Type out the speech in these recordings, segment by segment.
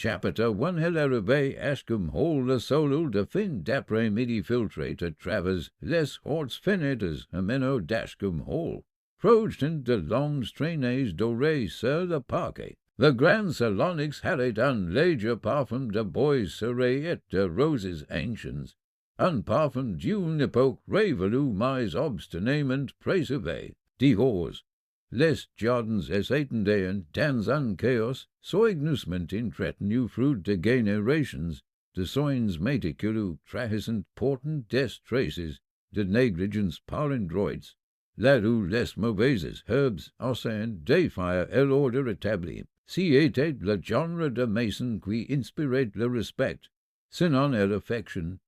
Chapiter one hilarave ascum hole la solul de fin dapre midi filtrate travers les horts feneters ameno dashcum hole. Progen de longs traines doré sur le parquet. The grand salonix harried un leger parfum de bois serré et de roses anciens. Un parfum d'une époque révolue mais obstinément préservé. Dehors, les jardins es etendean dans un chaos, soignusment in tretenu fruit de générations, de soins méticulu trahissant portent des traces de négligence palindroids, là où les mauvaises herbes océan défire l'ordre établi. Si était le genre de mason qui inspirait le respect, sinon l'affection,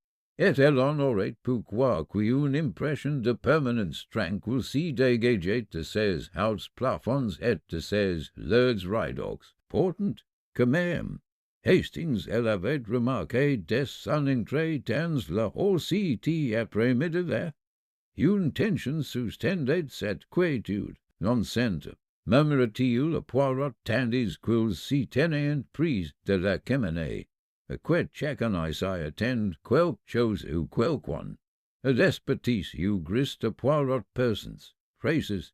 et elle en aurait pourquoi qu'une impression de permanence tranquille si dégagée de ses house plafonds et de ses lords rideaux. Portant, que même, Hastings, elle avait remarqué des entrées dans la aussi après-midi là. Une tension sustendait cette quiétude, non sente. Murmura-t-il à Poirot tandis qu'ils s'y tenaient prise de la cheminée. Quet chacun s'y attend quelque chose ou quelqu'un. A despotis you grist a Poirot persons, phrases,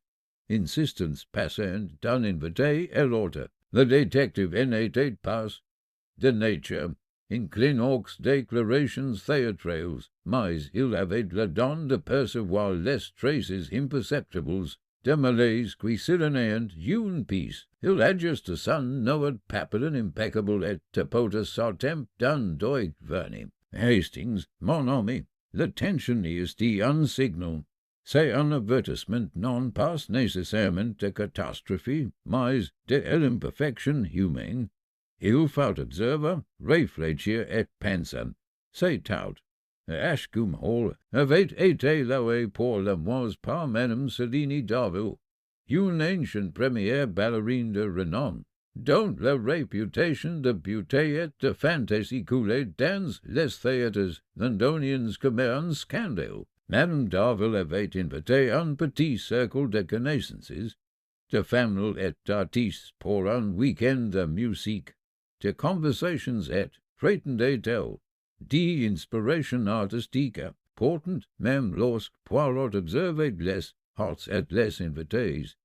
insistance passant d'un invité à l'autre. Le détective n'était pas de nature incline aux déclarations théâtrales, mais il avait le don de percevoir les traces imperceptibles de malaise qui serenaient une piece. Il adjusta son noad papillon impeccable et tapota sartemp d'un doig verni. Hastings, mon ami, le tensionniste un signal. C'est un avertissement non pas nécessairement de catastrophe, mais de l'imperfection humaine. Il faut observer, réfléchir et penser. C'est tout. Ashcombe Hall avait été loué pour le mois par Madame Céline Darville, une ancienne première ballerine de renom, dont la réputation de beauté et de fantaisie coulait dans les théâtres londoniens comme un scandale. Madame Darville avait invité un petit cercle de connaissances, de familles et d'artistes pour un week-end de musique, de conversations et, prétendait-elle, d'inspiration artistique, portant, même lorsque Poirot observait les hearts et les invités,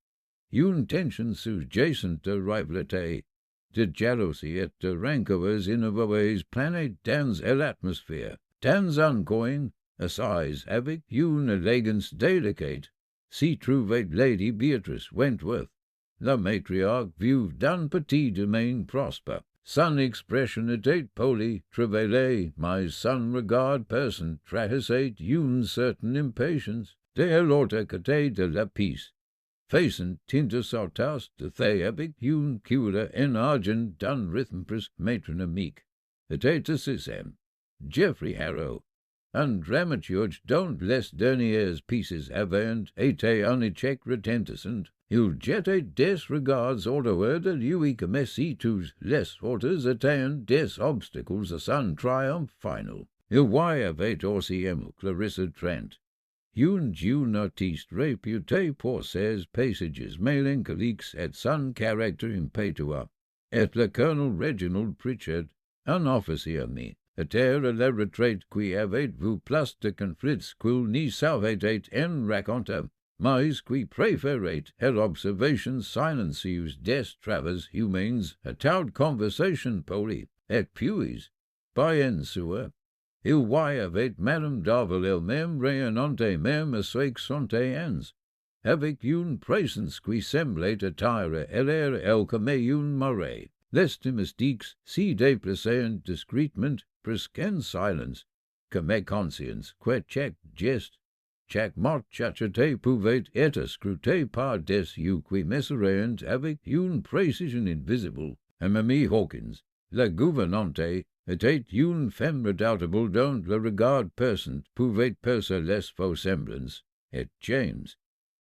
une tension sous-jacente de rivalité, de jalousie et de rancœurs inavouées planait dans l'atmosphère, dans un coin, assise avec une élégance délicate, s'y trouvait Lady Beatrice Wentworth, la matriarche veuve d'un petit domaine prosper. Son expression était polie, travaillée, mais son regard person trahissait une certaine impatience de l'autorité de la pièce, faisant tinte sortasse de thé avec une cure en argent d'un rythme presque métronomique. Était ce système. Geoffrey Harrow, un dramaturge dont les dernières pieces avaient été un échec retentissant, il jetait des regards autour de lui comme si tous les autres étaient des obstacles à son triomphe final. Il voyait aussi Clarissa Trent, une jeune artiste réputée pour ses passages mélancoliques et son caractère impétueux, et le colonel Reginald Pritchard, un officier mis, à terre à la retraite qui avait vu plus de conflits qu'il n'y savait en raconter, mais qui préférait l'observation silencieuse des travaux humains à toute conversation polie, et puis, bien sûr, il voyait Madame Darville elle-même rayonnante même à 61 ans, avec une présence qui semblait attirer elle comme une marée. Les domestiques s'y déplaçaient discrètement, presque en silence, que mes consciences, que chaque geste, chaque marche pouvait être scruté par des yeux qui mesuraient avec une précision invisible. Et Mamie Hawkins, la gouvernante, était une femme redoutable dont le regard perçant pouvait percer les faux semblances, et James,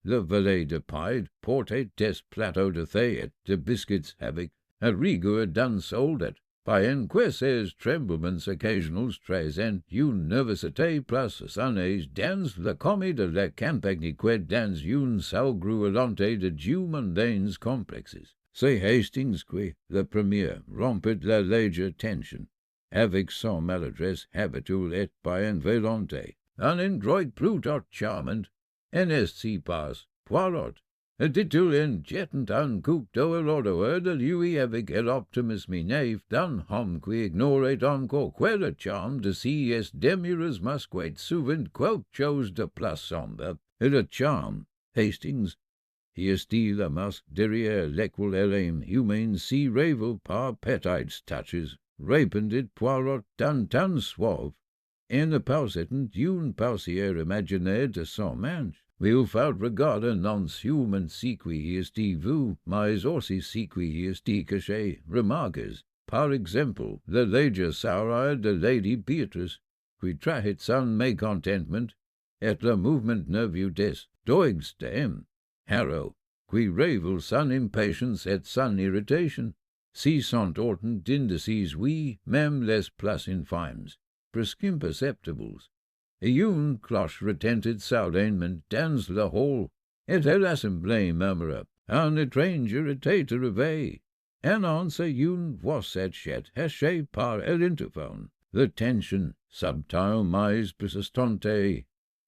le valet de paille, portait des plateaux de thé et de biscuits avec a rigueur d'un soldat, by que ces tremblements occasionals trahissent une nervosité plus sonneuse dans le commis de la campagne que dans une salle gruelante de dieux mondains complexes. Say Hastings qui, le premier, rompit la légère tension, avec son maladresse habituelle et by involonté, un indroit Plutarch charmant, en est si pas Poirot, dit-il en jetant un coup d'œil l'ordre de lui avec el optimisme naïf d'un homme qui ignorait encore quel charme de si est demeures masquet souvent quelque chose de plus sombre, et le charme, Hastings, he est la masque derrière lequel l'âme humaine si rêve par petites touches, répondit Poirot d'un ton suave, en ne possédant une pausière imaginée de son manche. Without regard non human si qui est vu, mais aussi si qui est caché, remarques, par exemple, le léger sourire de Lady Beatrice, qui trahit son mécontentement, et le mouvement nerveux des doigues de M. Harrow, qui révèle son impatience et son irritation. Si sont autant d'indices, oui, même les plus infimes, presque imperceptibles. Et une cloche retentit soudainement dans le hall, et l'assemblée murmura, un étranger était arrivé. Annonce une voix sèche hachée par l'interphone. La tension, subtile mais persistante,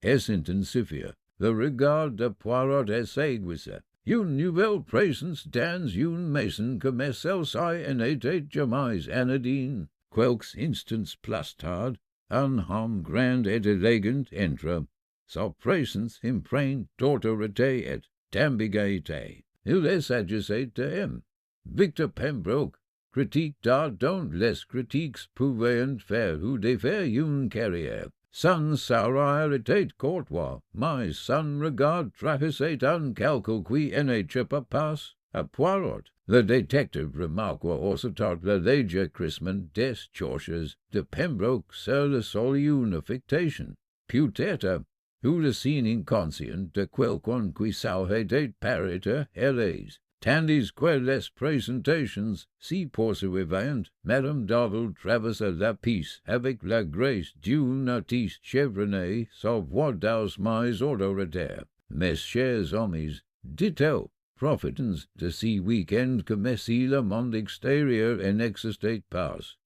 s'intensifia. Le regard de Poirot s'aiguisa. Une nouvelle présence dans une maison comme celle-ci n'était jamais anodine. Quelques instants plus tard, un homme grand et élégant entra. Sa présence imprègne d'autorité et d'ambiguïté. Il s'agissait de M. Victor Pembroke, critique d'art dont les critiques pouvaient faire ou défaire une carrière. Son sourire était courtois, mais son regard trahissait un calcul qui n'échappe pas à Poirot. Le détective remarqua aussitôt le léger crissement des choches de Pembroke sur le sol une affectation. Peut-être, ou le signe inconscient de quelqu'un qui saurait paraître à l'aise. Tandis que les présentations si poursuivantes, Madame Darville traversa la piste avec la grâce d'une artiste chevronnée, sa voix douce mais autoritaire. Mes chers amis, dit-elle, profitons de ce week-end comme si le monde extérieur n'existait pas.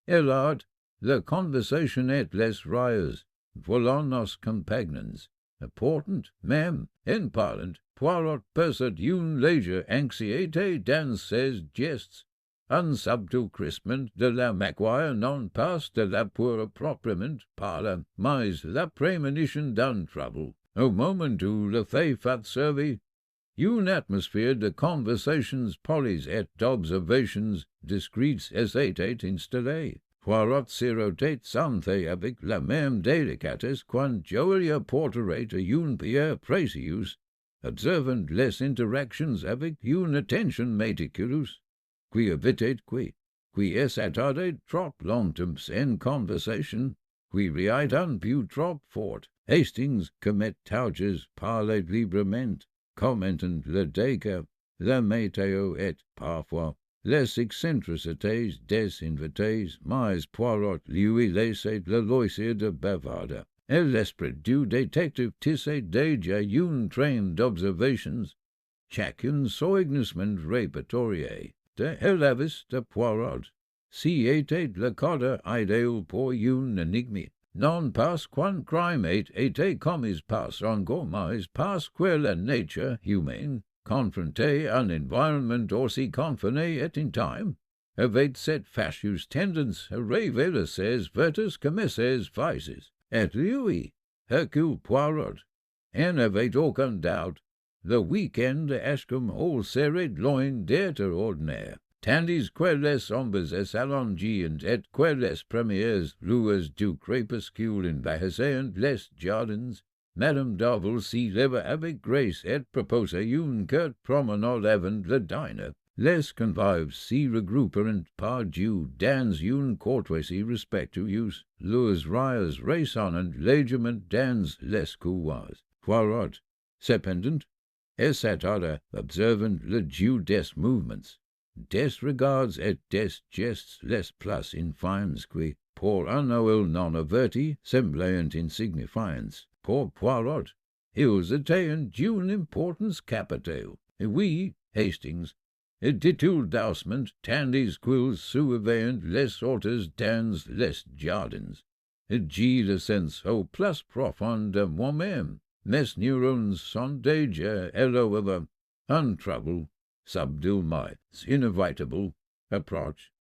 Et l'art, la conversation et les rires, voilà nos compagnons. Important, même, en parlant, Poirot perçut une légère anxiété dans ses gestes. Un subtil crispement de la maquille non pas de la pure proprement parle, mais la prémonition d'un trouble. Au moment où le fait fut servi, une atmosphère de conversations polies et d'observations discrètes s'était installée. Poirot sirotait son thé avec la même délicatesse quand Joey apporterait une pierre précieuse, observant les interactions avec une attention méticuleuse, qui évitait qui s'attardait trop longtemps en conversation, qui riait un peu trop fort. Hastings commet tauges parlait librement, commentant le décor, la météo et, parfois, les excentricités des invités, mais Poirot lui laissait le loisir de bavarder. Et l'esprit du détective tissait déjà une traîne d'observations, chacune soigneusement répertoriée, de Helavis de Poirot. Si était le cadre idéal pour une énigme, non pas qu'un crime était commis par encore, mais parce que la nature humaine, confrontée à un environnement aussi confiné et intime, avait cette fâcheuse tendance à révéler ses vertus comme ses vices. Et lui, Hercule Poirot, en avait aucun doute, le week-end Ashcombe serait loin d'être ordinaire, tandis que les ombres s'allongeaient et que les premières lueurs du crépuscule envahissaient les jardins. Madame Darville s'y leva avec grâce et proposa une courte promenade avant le dîner. Les convives s'y regroupèrent par Dieu dans une courtoisie respectueuse, leurs rires résonnant légèrement dans les couloirs. Poirot, cependant, s'attarda, observant le jeu des mouvements, des regards et des gestes les plus infimes qui, pour un œil non averti, semblaient insignifiants. Pour Poirot, ils étaient d'une importance capitale, et oui, Hastings, ditul dousement, tandis quills surveyant, les autres dans les jardins. G le sens au plus profond de moi-même. Mes neurones sont déjà éloignés, untroubled, subdue my inevitable approach.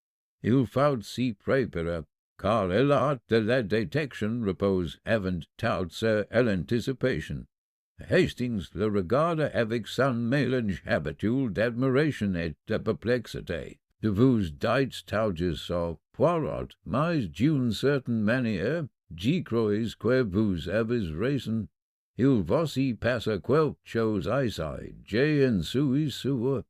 Il faut s'y préparer, car l'art de la détection repose avant tout sur l'anticipation. Hastings le regarda avec son mélange habituel d'admiration et de perplexité. De vous dites tauges sur Poirot, mais d'une certaine manière, j'y crois que vous avez raison. Il voici passer quelque chose ici, j'ai en suis sûr.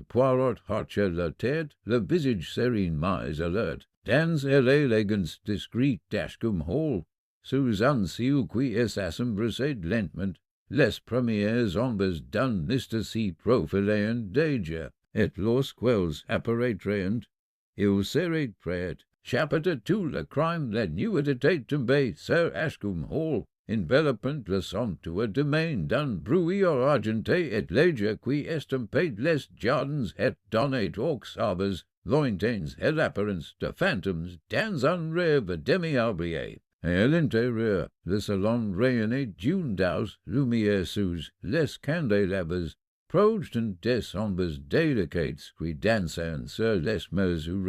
Poirot hocha la tête, le visage serene mais alert, dans l'élégance discrète d'Ashcombe Hall, sous un ciel qui s'assombrit lentement. Les premières ombres d'un ecstasy profilant déjà, et lorsqu'elles apparaîtront, il serait prêt, chapeauté tout le crime la nuit était tombé sur Ashcombe Hall, enveloppant le somptueux domaine d'un brouillard argenté et léger qui estampait les jardins et donnait aux arbres lointains et l'apparence de fantômes dans un rêve demi-oublié. Et à l'intérieur, le salon rayonnait d'une douce lumière sous les candélabres, projetant des ombres délicates qui dansaient sur les mesures.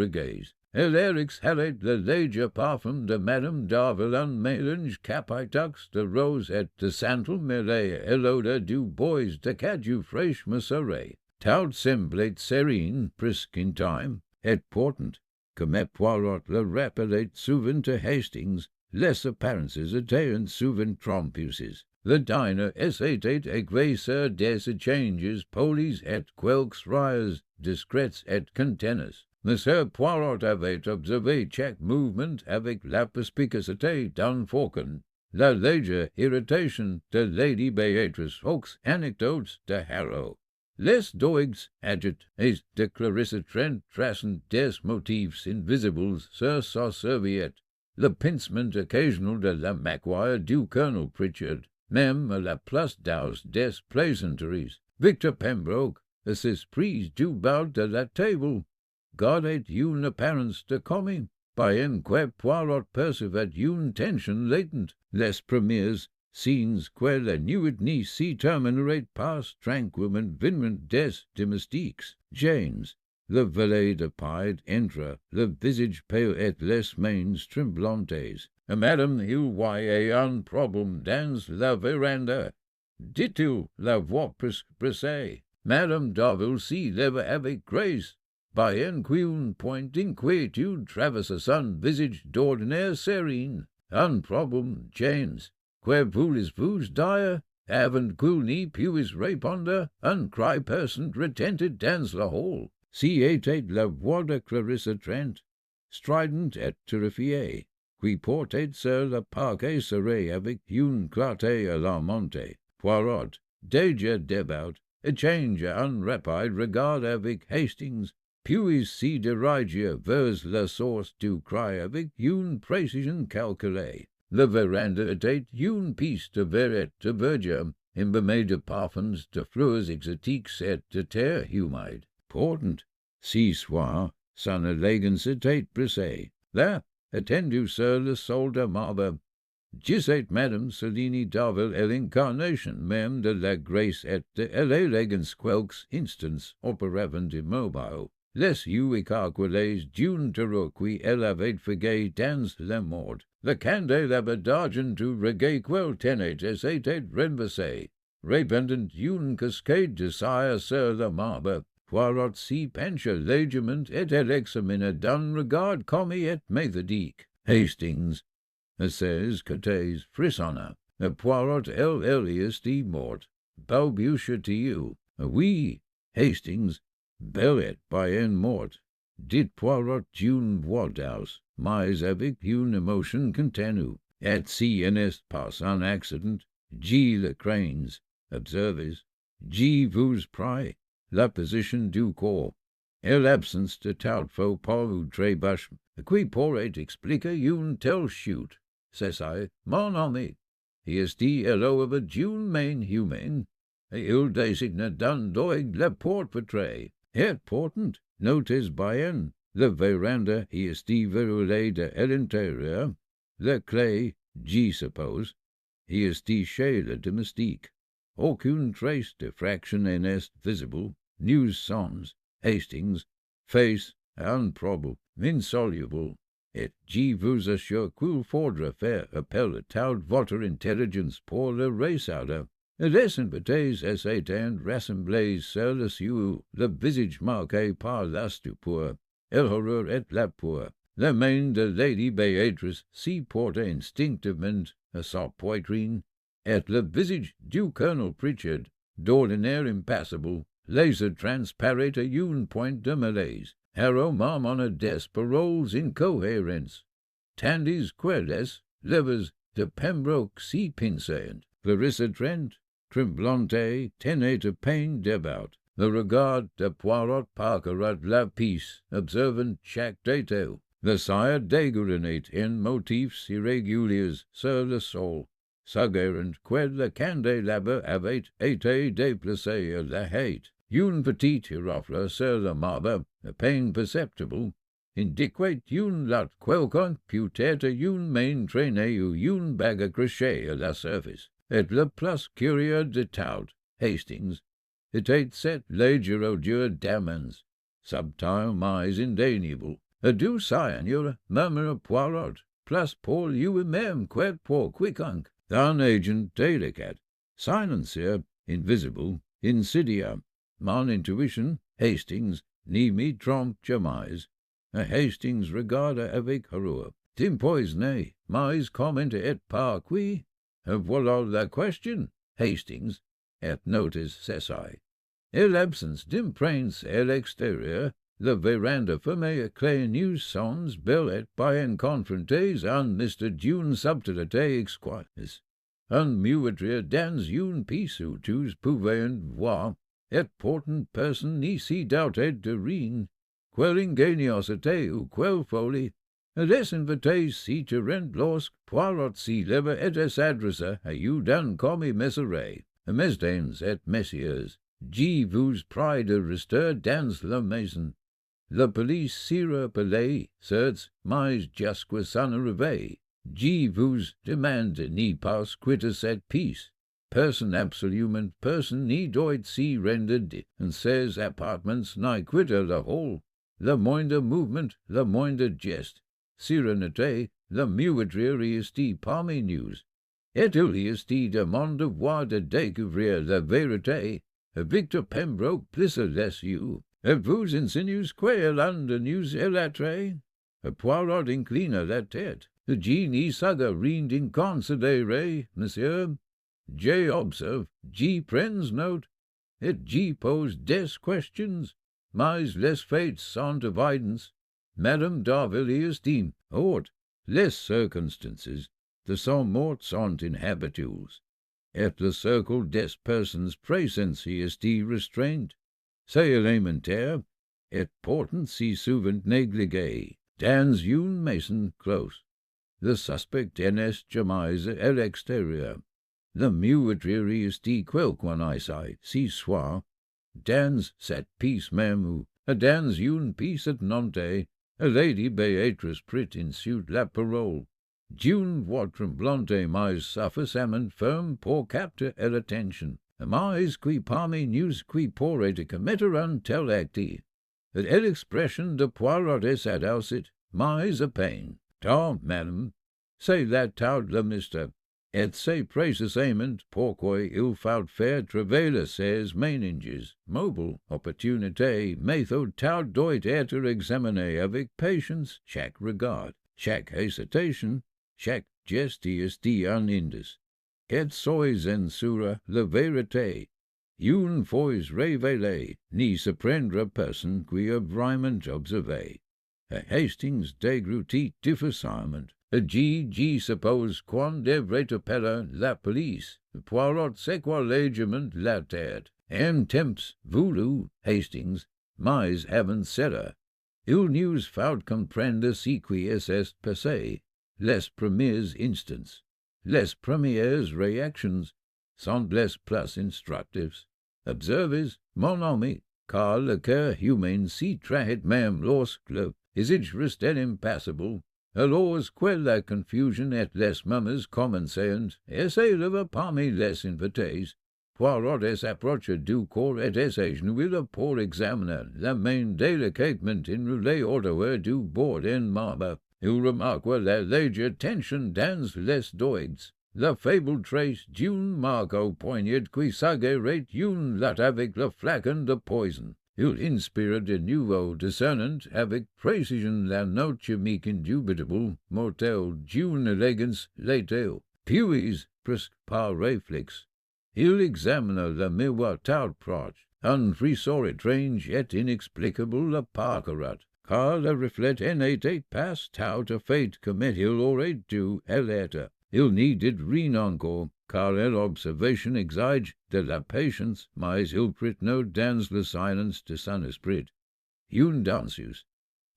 Et l'air exhalait le léger parfum de Madame d'Arville, un mélange capitox de rose et de santal mêlé et l'odeur du bois de cajou fraîche mesurée. Tout semblait serene, presque in time, et portant, comme Poirot le rappelait souvent to Hastings, les apparences étaient souvent trompeuses. Le dîner était égraissé des échanges polis et quelques rires discrets et contenus. Monsieur Poirot avait observé chaque mouvement avec la perspicacité d'un faucon. La légère irritation de Lady Beatrice aux anecdotes de Harrow. Les doigues agites et de Clarissa Trent traçant des motifs invisibles sur sa serviette. Le pincement occasional de la Maguire du Colonel Pritchard, même à la place d'os des plaisanteries. Victor Pembroke, à ses prises du bas de la table, gardait une apparence de commis, by en que Poirot percevait une tension latent. Les premières scenes que la nuit s'y termineraient passent tranquillement vivement des domestiques. James, le valet de paille, entra, le visage pale et les mains tremblantes. Madame, il voyait un problème dans la véranda. Dit-il, la voix pressée. Madame d'Arville s'y leva avec grace. By en qu'une point d'inquiétude traversa son visage d'ordinaire serene. Un problème, James. Que voulez-vous dire? Avant qu'il n'y puisse répondre, un cri perçant retentit dans la hall. Si était la voix de Clarissa Trent, stridente et terrifiée, qui portait sur le parquet serré avec une clarté alarmante. Poirot, déjà débout, échangea un rapide regard avec Hastings, puis s'y dirigeait vers la source du cri avec une précision calculée. La véranda était une piste de verre de verdure, imbibée de parfums, de fleurs exotiques et de terre humide. Portant, si soir, son élégance était brisée. Là, étendu sur le sol de marbre, gisait Madame Selini d'Arville et l'incarnation même de la grace et de l'élégance quelques instants auparavant immobile. Les yeux écarquillés d'une terreur qui elle avait figée dans la mort. Le candélabre d'argent du reggae quel tenait et s'était renversé, répandant une cascade de cire sur le marbre. Poirot s'y pencha légèrement et elle examina d'un regard commis et méthodique. Hastings, à ses côtés, frissonna. Poirot elle est morte. Balbutia-t-il. Oui, Hastings, bellet by en morte. Dit Poirot d'une voix douce, mais avec une émotion contenue. Et si n'est pas un accident, G le crains, observez, G vous prie, la position du corps, et l'absence de tout faux pas ou trébuche, qui pourrait expliquer une telle chute. C'est ça, mon ami. Est l'œuvre d'une main humaine, et il désigne d'un doigt le portrait. et portant, notes bien, le veranda est verrouillé de l'intérieur, le clé, j'y suppose, est chez le domestique. Aucune trace de fraction n'est visible. News sans Hastings, face improbable, insoluble. Et je vous assure qu'il faudra faire appel à toute votre intelligence pour le résoudre. Les invités étant rassemblés sur le visage marqué par la stupeur, l'horreur et la peur. La main de Lady Béatrice s'y porta instinctivement à sa poitrine, et le visage du colonel Pritchard, d'ordinaire impassible, laissait transparaître une pointe de malaise. Aromam on a des paroles incohérents. Tandis quelles levers de Pembroke s'y pinçaient. Clarissa Trent, tremblante, tenait a peine devout. Le regard de Poirot parcourut la pièce, observant chaque détail. Le sire dégoulinait en motifs irréguliers sur le sol, suggérant que le candélabre avait été déplacé à la hâte. Une petite girofle sur le marbre, à peine perceptible, indiquait une latte quelconque put être une main traînée ou une bague accrochée à la surface. Et le plus curieux de tout, Hastings, était cette léger odeur d'amande, subtile mais indéniable. Adieu, sire, murmura Poirot, plus pour lui-même que pour quiconque. Un agent délicat, silencieux, invisible, insidieux. Mon intuition, Hastings, n'y me trompe jamais. Hastings regarda avec horreur. T'empoisonné, mais comment et par qui? Voilà la question, Hastings, et notice cessai. Et l'absence d'empreintes à l'extérieur, la véranda fermée à clé news sons bellet bien confrontés en Mr. d'une subtilité exquise. Un muetria dans une pièce ou tous pouvaient voir, et pourtant personne n'ici doubtait de rien. Quelle ingéniosité ou quelle folie! Les invités s'y tirent lorsque Poirot s'y leva et s'adressa à you d'un commis mesuré. Mesdames et messieurs, je vous prie de rester dans la maison. La police sera appelée, certes, mais jusqu'à son arrivée. Je vous demande n'y pas quitter cette pièce. Personne, absolument personne, n'y doit s'y rendre en ces appartements, ni quitter le hall. Le moindre mouvement, le moindre geste, sérénité, la muetterie est parmi nous. Et il est de mon devoir de découvrir la vérité. Victor Pembroke plissa les yeux. Et vous insinuez que l'un de nous est lettré? Poirot inclina la tête. Je n'y sais rien d'inconsidéré, monsieur. Je observe, je prends note, et je pose des questions, mais les faits sont évidents. Madame d'Arville estime, haute, les circonstances de son mort sont inhabituelles, et le cercle des personnes présentes y est restreint. C'est élémentaire, et pourtant si souvent négligé. Dans une maison close, le suspect n'est jamais à l'extérieur. Le muetterie est quelqu'un ici, si soit, dans cette pièce même ou dans une pièce at Nantes, Lady Béatrice prit ensuite la parole. D'une voix tremblante mais suffisamment ferme pour capter l'attention. Mais qui parmi nous qui pourrait commettre un tel acte? L'expression de Poirot est adoucite, mais à peine. Ah, madame, c'est là tout le mystère. Et c'est précisément pourquoi il faut faire travailler ses méninges. Mobile, opportunité, méthode, tout doit être examiné avec patience, chaque regard, chaque hésitation, chaque geste est un indice. Et sois en sur la vérité. Une fois révélée, n'y se prendra personne qui a vraiment observé. Hastings déglutit difficilement. Je suppose qu'on devrait appeler la police. Poirot secoua légèrement la tête. En temps voulu, Hastings, mais avant cela, il nous faut comprendre ce qui est passé. Les premiers instants, les premières réactions sont les plus instructives. Observez, mon ami, car le cœur humain si trahet même lorsque is interest et impassable. Alors quelle la confusion et les mummes commençant, essaye de parmi les invités. Poirot es approche du corps et essaye nous pour examiner la main délicatement in relais order du bord en marbre. Il remarque la légère tension dans les doigts. La fable trace d'une marque au poignard qui s'aguerrait une latte avec le flacon de poison. Il inspire de nouveau discernant avec précision la note chimique indubitable, mortelle d'une elegance létale. Puis, presque par réflexe, il examina le miroir tout proche, un frisson étrange et inexplicable le parcourut, car le reflet n'était pas tout à fait comme il aurait dû l'être. Il needed rien encore, car l'observation exige de la patience, mais il prit no dans le silence de son esprit. Une danseuse,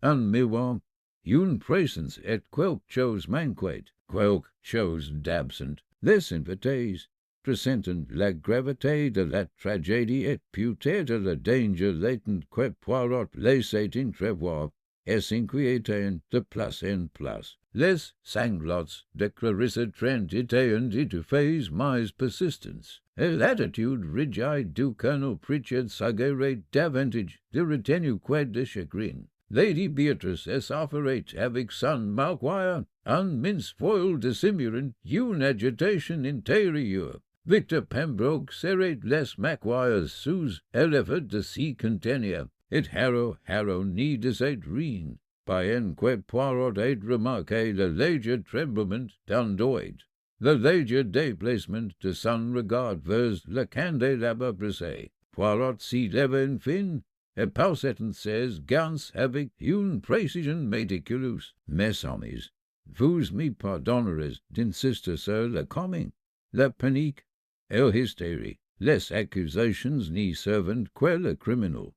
un miroir, une présence et quelque chose manquait, quelque chose d'absent. Les invités, pressentant la gravité de la tragédie et peut-être le danger latent que Poirot laissait entrevoir, et s'inquiétaient de place en place. Les sanglots de Clarissa Trent étaient étouffés mais persistants, et l'attitude rigide du Colonel Pritchard s'aguerrait davantage de retenue que de chagrin. Lady Beatrice s'offrait avec son Maguire, un mince foil dissimulant une agitation intérieure. Victor Pembroke serrait les Maguires sous l'effort de s'y contenir, et Harrow n'y disait rien. By en que Poirot ait remarqué le léger tremblement d'un doigt, le léger déplacement de son regard vers le candélabre brisé. Poirot s'y leva enfin, et pausetant ses gants avec une précision méticuleuse. Mes amis, vous me pardonnerez d'insister sur le coming, la panique et l'hystérie. Les accusations n'y servent que le criminel,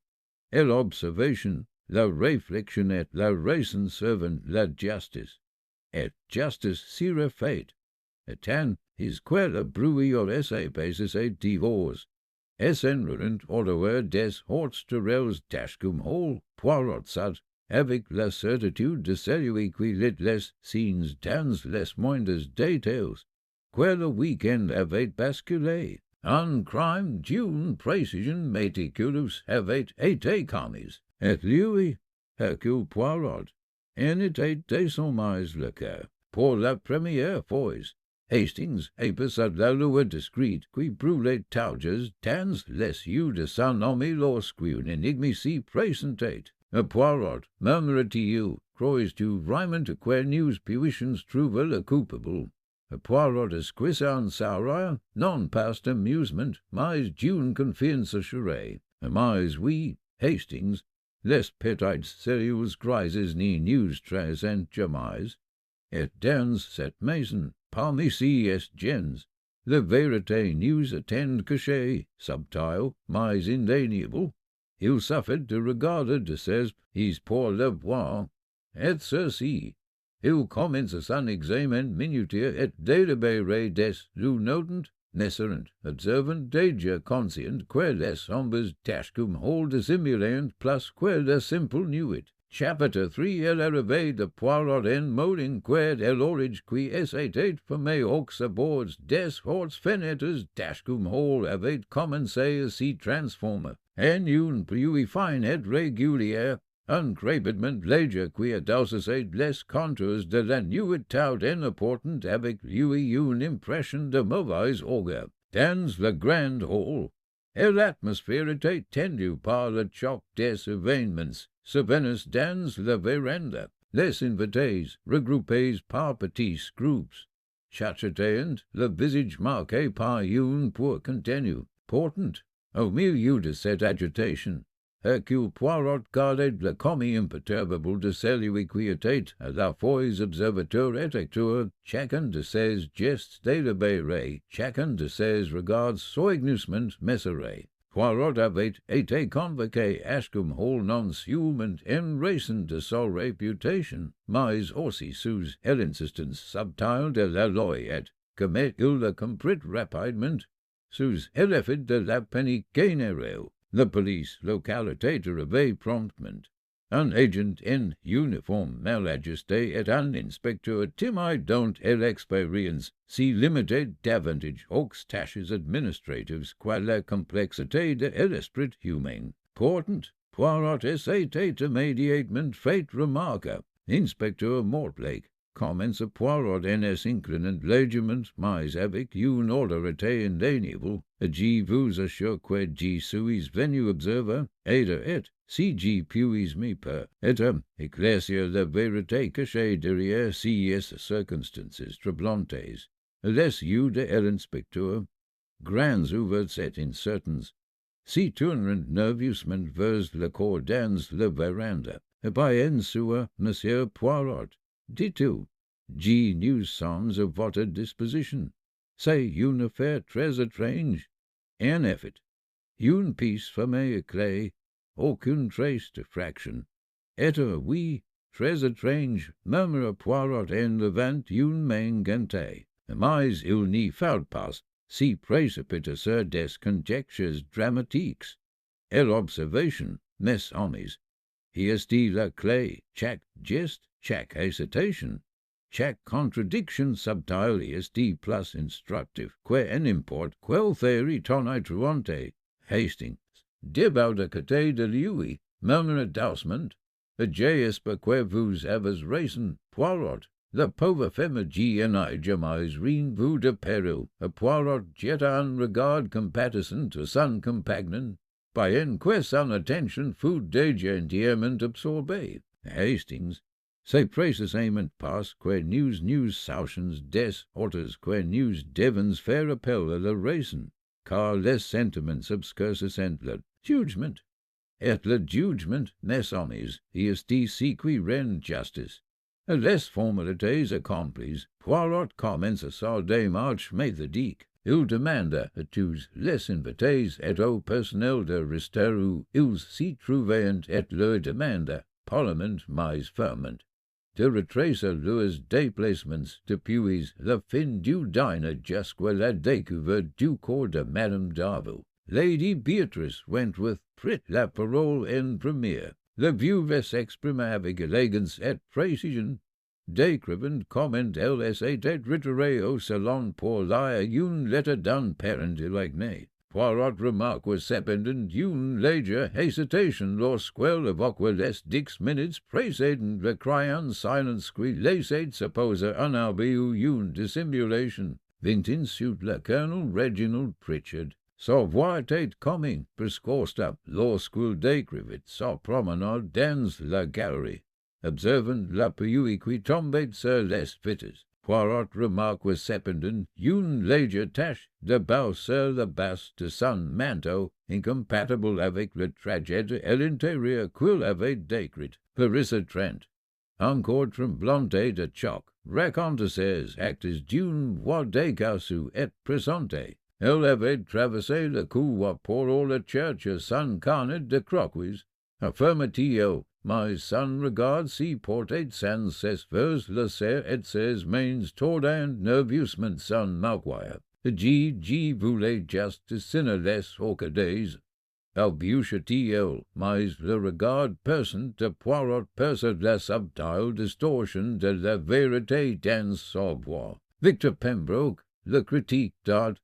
et l'observation, la réflexion et la raison servent la justice, et justice sera faite. Et tant is que le bruit or essai basis et divorce. Es enrurent order des horts terrels dashcum hole, Poirot sat, avec la certitude de celui qui lit les scenes dans les moindres détails, que le week-end avait basculé. Un crime d'une précision méticuleuse avait été commis, et lui, Hercule Poirot, en était désormais le cœur. Pour la première fois, Hastings épaissait la loi discrète qui brûlait tauges dans les yeux de son ami lorsqu'une énigme s'y présentait. Poirot, murmurait-il, crois-tu vraiment que nous puissions trouver le coupable? Poirot esquissa en sourire, non pas d'amusement, mais d'une confiance assurée. Mais oui, Hastings, les petites sérieuses crises n'y nous présentent jamais. Et dans cette maison, parmi ces gens, la vérité nous attend cachée, subtile, mais indéniable. Il suffit de regarder de ses yeux pour le voir, et ceci. Il commence son examen minutieux et délibéré des notants, naissant, observant déjà conscient que les ombres dashcum hole dissimulant plus que le simple nuit. Chapitre 3 est l'arrivée de Poirot en mode in que l'orage qui essayait formé aux abords des horts fenêtres dashcum hole avait commencé à s'y transformer en une pluie fine et régulière, un crépement léger qui adoucissait les contours de la nuit tout important avec lui une impression de mauvaise augure. Dans le grand hall, et l'atmosphère était tendue par le choc des événements survenus dans la véranda. Les invités, regroupés par petits groupes, chachetaient le visage marqué par une peur continue, portant, au milieu de cette agitation, Hercule Poirot gardait le commis imperturbable de celui qui était à la fois observateur et acteur, chacun de ses gestes délibérés, chacun de ses regards soigneusement mesurés. Poirot avait été convoqué à Ashcombe Hall non seulement en raison de sa réputation, mais aussi sous l'insistance subtile de la loi et, comme il le comprit rapidement, sous l'effet de la panique générale. the police localité de réveil promptement. Un agent en uniforme maladjusté et un inspecteur timide dont l'expérience si limitée davantage aux tâches administratives que la complexité de l'esprit humain. Portant, Poirot essayait immédiatement fait remarque. Inspecteur Mortlake commence Poirot en inclinant légèrement mais avec une autorité indéniable. Je vous assure que je suis venu observer, et si je puis me permettre, éclaircir la vérité cachée derrière ces circonstances troublantes. Les yeux de l'inspecteur, grands ouverts et incertains, se tournent nerveusement vers le corps dans la véranda. Bien sûr, Monsieur Poirot, dit-il, je nous sommes à votre disposition. C'est une affaire très étrange. En effet, une pièce fermée à clé, aucune trace de fraction. Et oui, très étrange, murmura Poirot en levant une main gantée. Mais il n'y faut pas si précipiter des conjectures dramatiques. Et l'observation, mes amis, est la clé. Chaque geste, chaque hésitation, chaque contradiction subtile est plus instructive que n'importe quelle théorie tonitruante. Hastings, début de côté de lui, murmura doucement, j'espère que vous avez raison, Poirot. La pauvre femme n'a jamais rien vu de péril. Poirot jeta un regard compatissant à son compagnon, bien que son attention fut déjà entièrement absorbée. Hastings, c'est précisément parce que nous sachons des autres que nous devons faire appel à la raison, car les sentiments obscurcissent le jugement. Et le jugement, mes amis, est ce qui rend justice. Les formalités accomplies, Poirot commence sa démarche méthodique. Il demanda à tous les invités et au personnel de rester où ils s'y trouvaient et leur demanda, poliment mais fermement, de retracer leurs déplacements depuis la fin du dîner jusqu'à la découverte du corps de Madame Darville. Lady Beatrice Wentworth prit la parole en première. La veuve s'exprima avec élégance et précision. Décrivant comment elle s'était retirée au salon pour lire une lettre d'un parent éloigné. Poirot remarqua cependant une légère hésitation lorsqu'elle évoqua les 10 minutes précédentes, le crayon silence qui laissait supposer un abus ou une dissimulation. Vint ensuite le colonel Reginald Pritchard. Sa voix était coming, presque lorsqu'il décrivit sa promenade dans la galerie. Observant l'appui qui tombait sur les vitres, Poirot remarqua cependant une légère tache de beau sur la base de son manteau, incompatible avec le trajet à l'intérieur qu'il avait décrit. Clarissa Trent, encore tremblante de choc, raconta ses actes d'une voix décassue et pressante. Elle avait traversé le couloir pour la church sans carnet de croquis. Affirma-t-il, mais son regard s'y portait sans cesse vers le cerf et ses mains tordant nerveusement son mouchoir. Je voulais juste dessiner les orchidées. Balbutia-t-il, mais le regard perçant de Poirot perça la subtile distorsion de la vérité dans sa voix. Victor Pembroke, le critique d'art,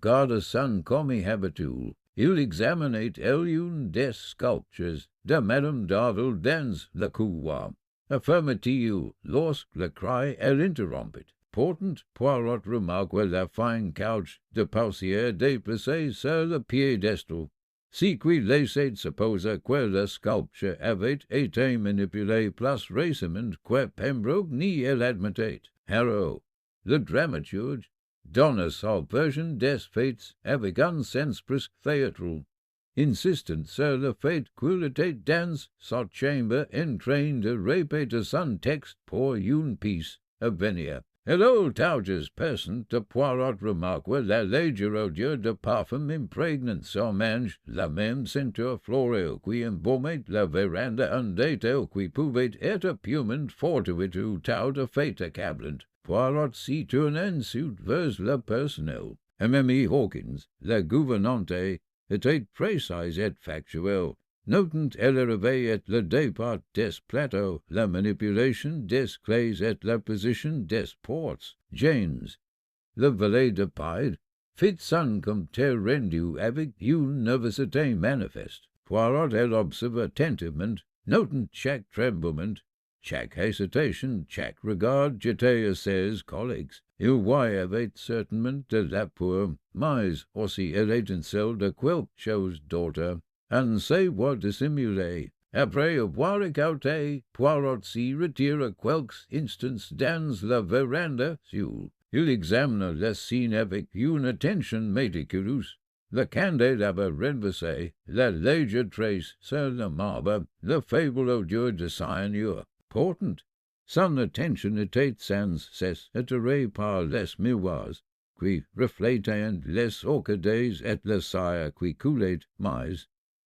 garda son commis habituel. Il examinait une des sculptures de Madame Darville dans le couloir. Affirma-t-il, lorsque le cri elle interrompit. Pourtant, Poirot remarqua la fine couche de poussière déplacée sur le piédestal, ce qui laissait supposer que la sculpture avait été manipulée plus récemment que Pembroke n'y l'admettait. Harrow, le dramaturge, donna sa version des faits avec un sens presque théâtral, insistant sur le fait qu'il était dans sa chambre en train de répéter son texte pour une pièce à venir. Et l'audacieux person de Poirot remarqua la légère odeur de parfum imprégnant son manche, la même ceinture florale qui embaumait la véranda, un détail qui pouvait être purement fortuit ou tout à fait accablant. Poirot s'y tourna ensuite vers le personnel. Mimi Hawkins, la gouvernante, et précis et factuel, notant élevé et le départ des plateaux, la manipulation des clés et la position des portes. James, le valet de paille, fit son comme terre rendu avec une nervosité manifeste. Poirot elle observe attentivement, notant chaque tremblement, chaque hesitation, chaque regard jeté à ses collègues. Il voit avec certainement de la peur, mais aussi l'étincelle de quelque chose d'autre, and sait voir dissimuler. Après avoir écouté, Poirot s'y retire à quelques instants dans la véranda. Il examine la scène avec une attention méticuleuse. Le candide avait renversé la légère trace sur le marbre, la faible odeur de cyanure. Pourtant, son attention était sans cesse attirée par les miroirs qui reflétaient les orchidées et le cire qui coulait, mais,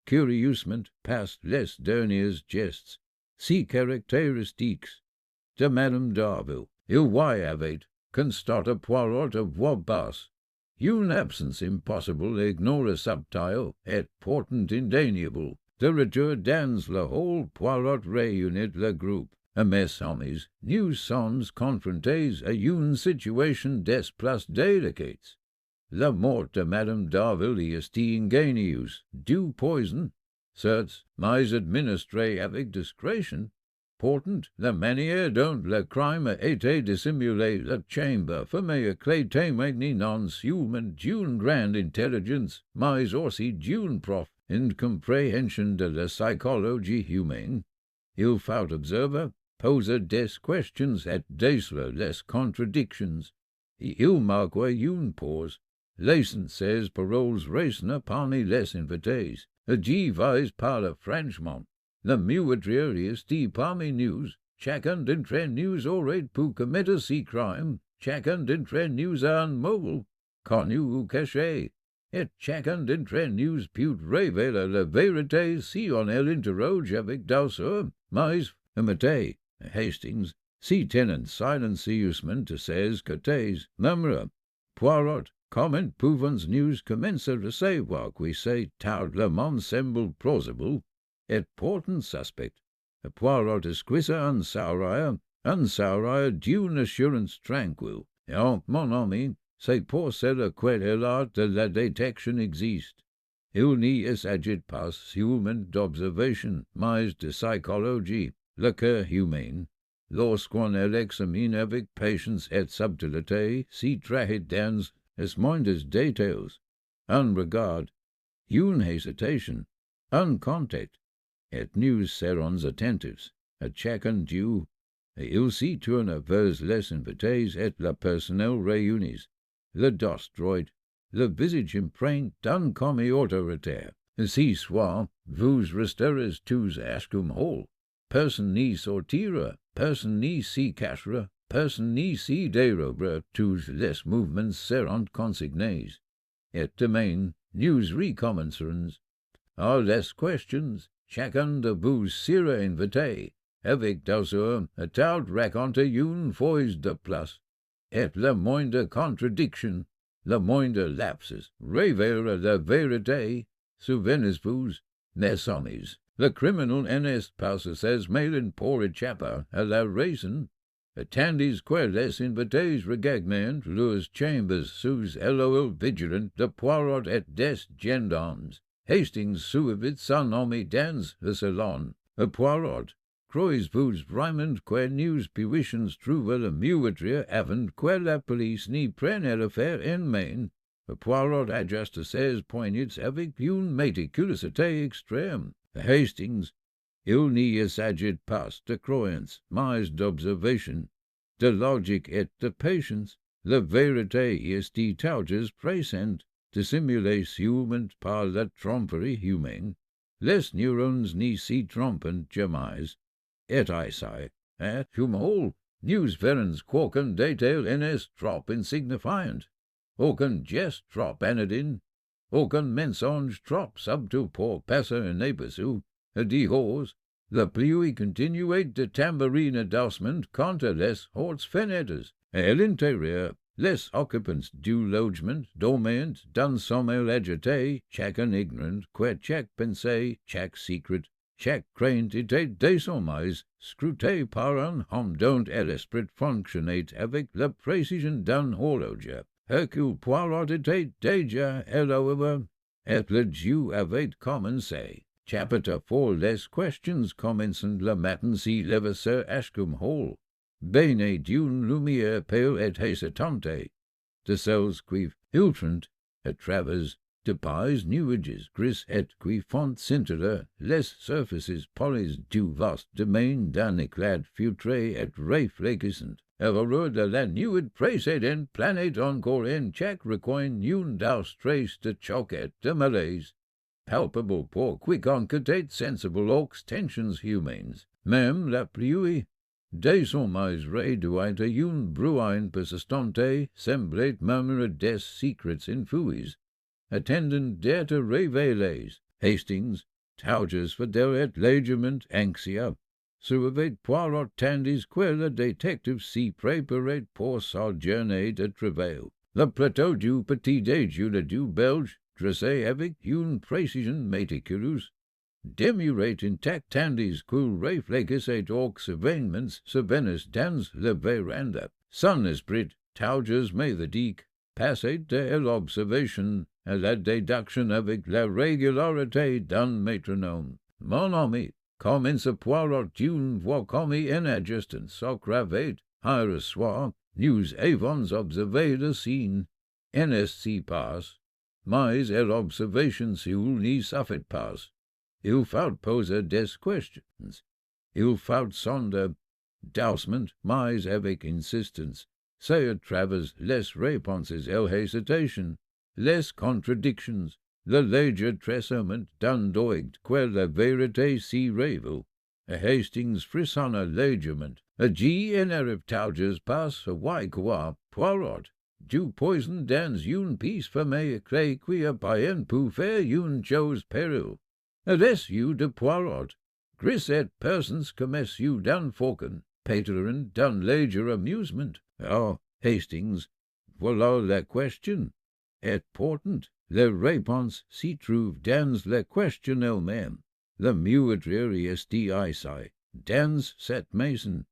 curieusement, past les derniers gestes, si caractéristiques de Madame d'Arville. Il voyait avec constata Poirot à voix basse une absence impossible, ignore subtile, et pourtant indéniable. De retour dans le hall, Poirot réunit le groupe. À mes amis, nous sommes confrontés à une situation des plus délicates. La mort de Madame d'Arville y est ingénieuse, du poison, certes, mais administré avec discrétion. Pourtant, la manière dont le crime a été dissimulé, la chambre fermée à clé témoigne non seulement d'une grande intelligence, mais aussi d'une profonde incompréhension de la psychologie humaine. Il faut observer, poser des questions et déceler les contradictions. Il marqua une pause, laissant ses paroles résonner parmi les invités. Divisé par le Frenchman, le meurtrier est parmi nous. Chacun d'entre nous aurait pu commettre ce crime. Chacun d'entre nous a un mobile, connu ou caché. Et chacun d'entre nous peut révéler la vérité si on l'interroge avec douceur. Mais, imitez, Hastings, si tenant silencieusement à ses côtés, murmura, Poirot, comment pouvons-nous commencer à savoir que c'est tardement semble plausible, et pourtant suspect? Poirot esquisse un sourire d'une assurance tranquille. Oh, mon ami, c'est pour cela que l'art de la détection existe. Il n'y s'agit pas seulement d'observation, mais de psychologie. Le cœur humain, lorsqu'on l'examine avec patience et subtilité, s'y trahit dans les moindres détails. Un regard, une hésitation, un contact, et nous serons attentifs à chacun d'eux, et il s'y tourne vers les invités et le personnel réunis, le dos droit, le visage empreint d'un commis autoritaire. Si soit, vous resterez tous à Ashcombe. Personne n'y sortira, personne n'y s'y cachera, personne n'y s'y dérobera, tous les mouvements seront consignés. Et demain, nous recommencerons. À les questions, chacun de vous sera invité, avec douceur, à raconter une fois de plus. Et la moindre contradiction, la moindre lapsus, révélera la vérité. Souvenez-vous, mes amis, le criminel n'est pas ses mêlin pour échapper à la raison. Attendez que les invités regagnent leurs chambres sous l'œil vigilant de Poirot et des gendarmes. Hastings suivit son ami dans le salon. Poirot, croyez-vous vraiment que nous puissions trouver le meurtrier avant que la police n'y prenne l'affaire en main? Poirot adjusta ses poignets avec une méticulosité extrême. Hastings, il n'y s'agit pas de croyance, mais d'observation, de logique et de patience. La vérité est toujours présente, dissimulée seulement par la tromperie humaine. Les neurones n'y s'y trompent jamais. Et ainsi, at humol, nous verrons qu'aucun détail n'est trop insignifiant, aucun geste trop anodin, aucun mensonge trop subtil pour passer inaperçu. Dehors, la pluie continuait de tambouriner doucement contre les hautes fenêtres. À l'intérieur, les occupants du logement, dormant, dans sommeil agité, chaque ignorant, quet chaque pensée, chaque secret, chaque crainte était désormais scruté par un homme dont l'esprit fonctionnait avec la précision d'un horloge. Hercule Poirot était déjà éloigné, et le jeu avait commencé. Chapitre 4. Les questions commencent le matin si leva Sir Ashcombe Hall, baigné d'une lumière pale et hésitante, de celles qui filtrant à travers de pies nuages gris et qui font scintiller les surfaces polies du vaste domaine d'un éclat filtré et réfléchissant. Ever de la nuit précédente planète encore en chaque recoin une trace de choc et de malaise, palpable pour quiconque est sensible aux tensions humaines. Même la pluie, désormais réduite à une bruine persistante, semblait murmurer des secrets infouis, attendant d'être révélés. Hastings, Towers fidèle et légèrement anxieux, surveillait Poirot tandis que le détective s'y préparait pour sa journée de travail. Le plateau du petit déjeuner du Belge, dressé avec une précision méticuleuse, demeurait intact tandis qu'il réfléchissait aux événements survenus dans la véranda. Son esprit, Towers méthodique, passait de l'observation à la déduction avec la régularité d'un métronome. Mon ami, commença Poirot d'une voix comme en ajustant sa cravate. Hier soir, nous avons observé le scène. Ainsi passe, mais l'observation seule n'y suffit pas. Il faut poser des questions. Il faut sonder doucement, mais avec insistance. C'est à travers les réponses et l'hésitation, les contradictions, le léger tressement d'un doigt que la vérité s'y révèle. A Hastings frissonna légèrement. A G en arrive Towers passe away quoi Poirot. Du poison dans une piece famille crée qui a païen pour faire une chose péril. A l'essieu de Poirot. Gris et persons commerciaux d'un faucon, pétrin d'un léger amusement. Oh, Hastings, voilà la question. Et pourtant, la réponse s'y trouve dans la question elle-même. Le muetterie est ici, dans cette maison,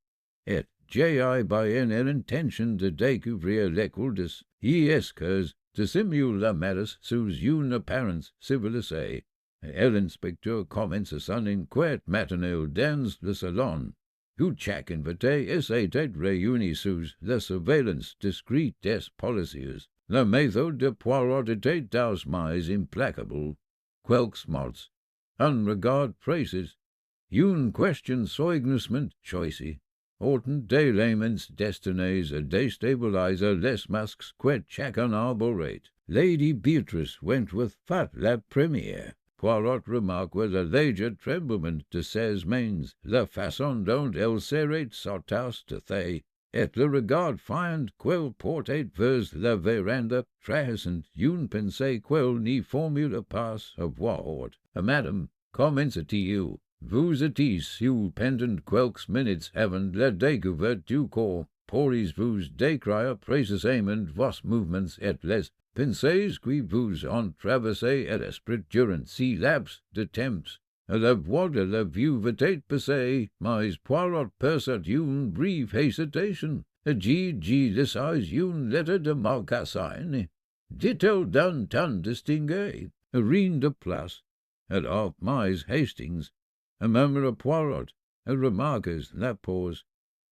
et j'ai bien l'intention de découvrir les coulisses. Y est que dissimule la malice sous une apparence civilisée. Et l'inspecteur commence son enquête matinale dans le salon, où chaque invité essaie d'être réuni sous la surveillance discrète des policiers. La méthode de Poirot était d'ausmais implacable. Quelques mots, un regard précis, une question soigneusement choisie, autant d'éléments destinés à déstabiliser les masques que chacun arborait. Lady Beatrice went with fat la première. Poirot remarque with a léger tremblement de ses mains la façon dont elle serrait sa tasse de thé, et le regard fiend qu'elle portait vers la véranda, trahissant une pensée qu'elle n'y formula pas à voix haute. Madame, commença-t-il, vous étiez sous pendant quelques minutes avant la découverte du corps. Pourriez-vous décrire précisément vos mouvements et les pensées qui vous ont traversé à l'esprit durant si laps de temps? À la voix de la vue était passée, mais Poirot perçut une brève hésitation. J'ai laissé une lettre de Marcassin, dit-elle d'un ton distingué. Rien de place. Alors, mais Hastings, murmura Poirot, remarques la pause.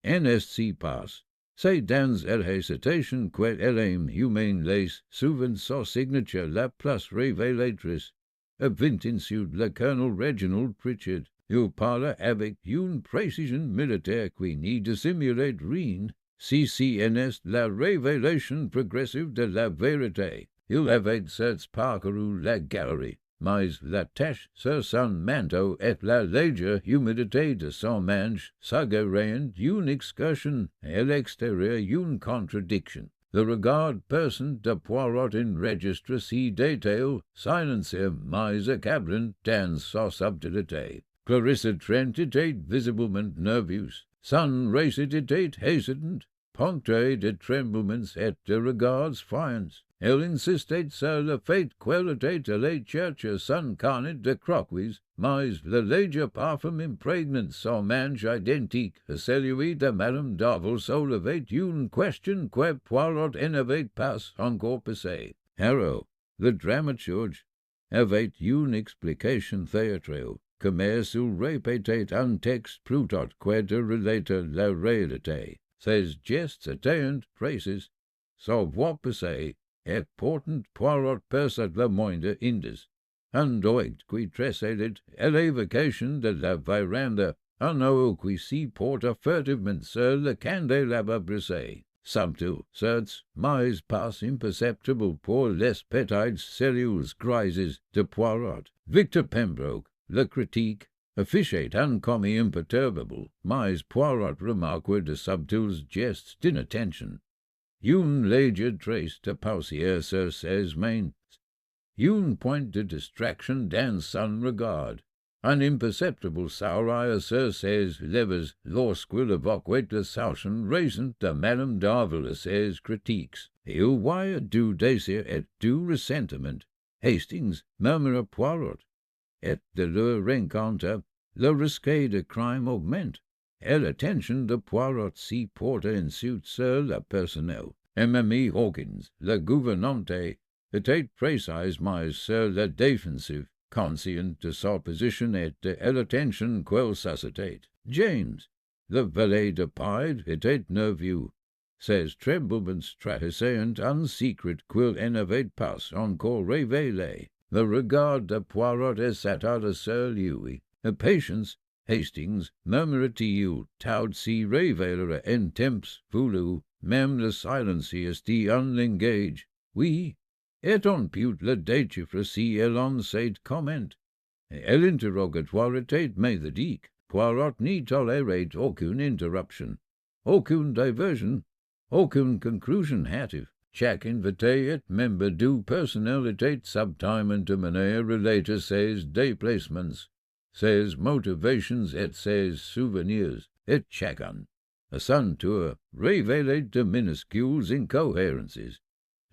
Ainsi passe. C'est dans la hésitation que l'âme humaine laisse souvent sa signature la plus révélatrice. Vint ensuite le colonel Reginald Pritchard. Il parla avec une précision militaire qui n'y dissimulait rien. Si en est la révélation progressive de la vérité. Il avait certes parcouru la galerie, mais la tache sur son manteau et la légère humidité de son manche suggéraient une excursion et l'extérieur une contradiction. Le regard perçant de Poirot enregistre si détail, silencieux mais accablant dans sa subtilité. Clarissa Trent était visiblement nerveuse. Son récit était hésitant. punctuae de tremblements et de regards fiance. Elle insistate sur le fait qualité de la church sun carnet de croquis, mais le léger parfum impregnant son mange identique, celui de Madame Darville soulevait une question que Poirot n'avait pas encore passée. Harrow, le dramaturge, avait une explication théâtrale, comme s'il répétait un texte plutôt que de relater la réalité. Ses gestes étaient précis, sa voix passée, et pourtant Poirot perçut le moindre indice. Un doigt qui tressaillit à l'évocation de la véranda, un oeil qui s'y porta furtivement sur le candélabre brisé. Subtil, certes, mais pas imperceptible pour les petites cellules grises de Poirot. Victor Pembroke, le critique, affichait un commis imperturbable, mais Poirot remarqua de subtils gestes d'inattention. Une légère trace de poussière sur ses mains, une pointe de distraction dans son regard, un imperceptible sourire sur ses lèvres lorsqu'il évoquait la caution récente de Madame Darville à ses critiques. Il voyait du désir et du ressentiment. Hastings murmura Poirot, et de leur rencontre, le risque de crime augmente, et l'attention de Poirot s'y porte ensuite sur le personnel. Mme Hawkins, le gouvernante, était précise mais sur la défensive, conscient de sa position et de l'attention qu'elle suscitait. James, le valet de paille, était nerveux. Ses tremblements trahissaient un secret qu'il n'avait pas encore révélé. Le regard de Poirot s'attarda sur lui. Patience, Hastings, murmura-t-il, tout s'y révélera en temps voulu, même le silencieux dit un langage. Oui, et on put le déchiffrer si elle en sait comment. L'interrogatoire était méthodique. Poirot n'y tolérait aucune interruption, aucune diversion, aucune conclusion hâtive. Chaque invité et membre du personnel était subtilement amené à relater ses déplacements, ses motivations et ses souvenirs, et chacun, à son tour, révélait de minuscules incohérences.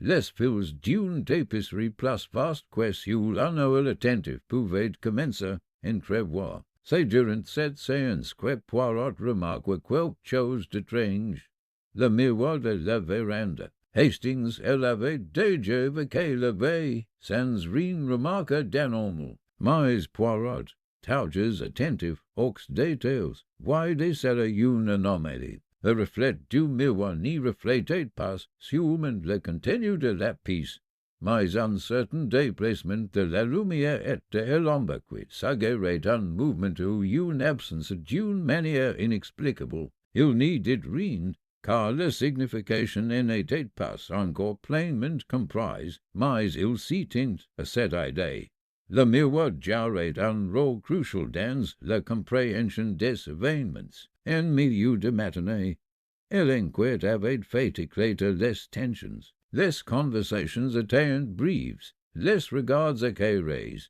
Les fils d'une tapisserie plus vaste que si un œil attentif pouvait commencer à entrevoir. C'est durant cette séance que Poirot remarqua quelque chose d'étrange. Le miroir de la véranda. Hastings avait déjà évoqué la veille, sans rien remarquer d'anormal. Mais Poirot, toujours attentif aux détails, voyait cela une anomalie. Le reflet du miroir n'y reflétait pas sûrement le contenu de la pièce, mais un certain déplacement de la lumière et de l'ombre qui suggérait un mouvement ou une absence d'une manière inexplicable. Il n'y dit rien, car la signification n'était pas encore pleinement comprise, mais il s'y tint à cette idée. Le miroir jouait un rôle crucial dans la compréhension des événements. En milieu de matinée, l'enquête avait fait éclater les tensions. Les conversations étaient brièves, les regards éclairés,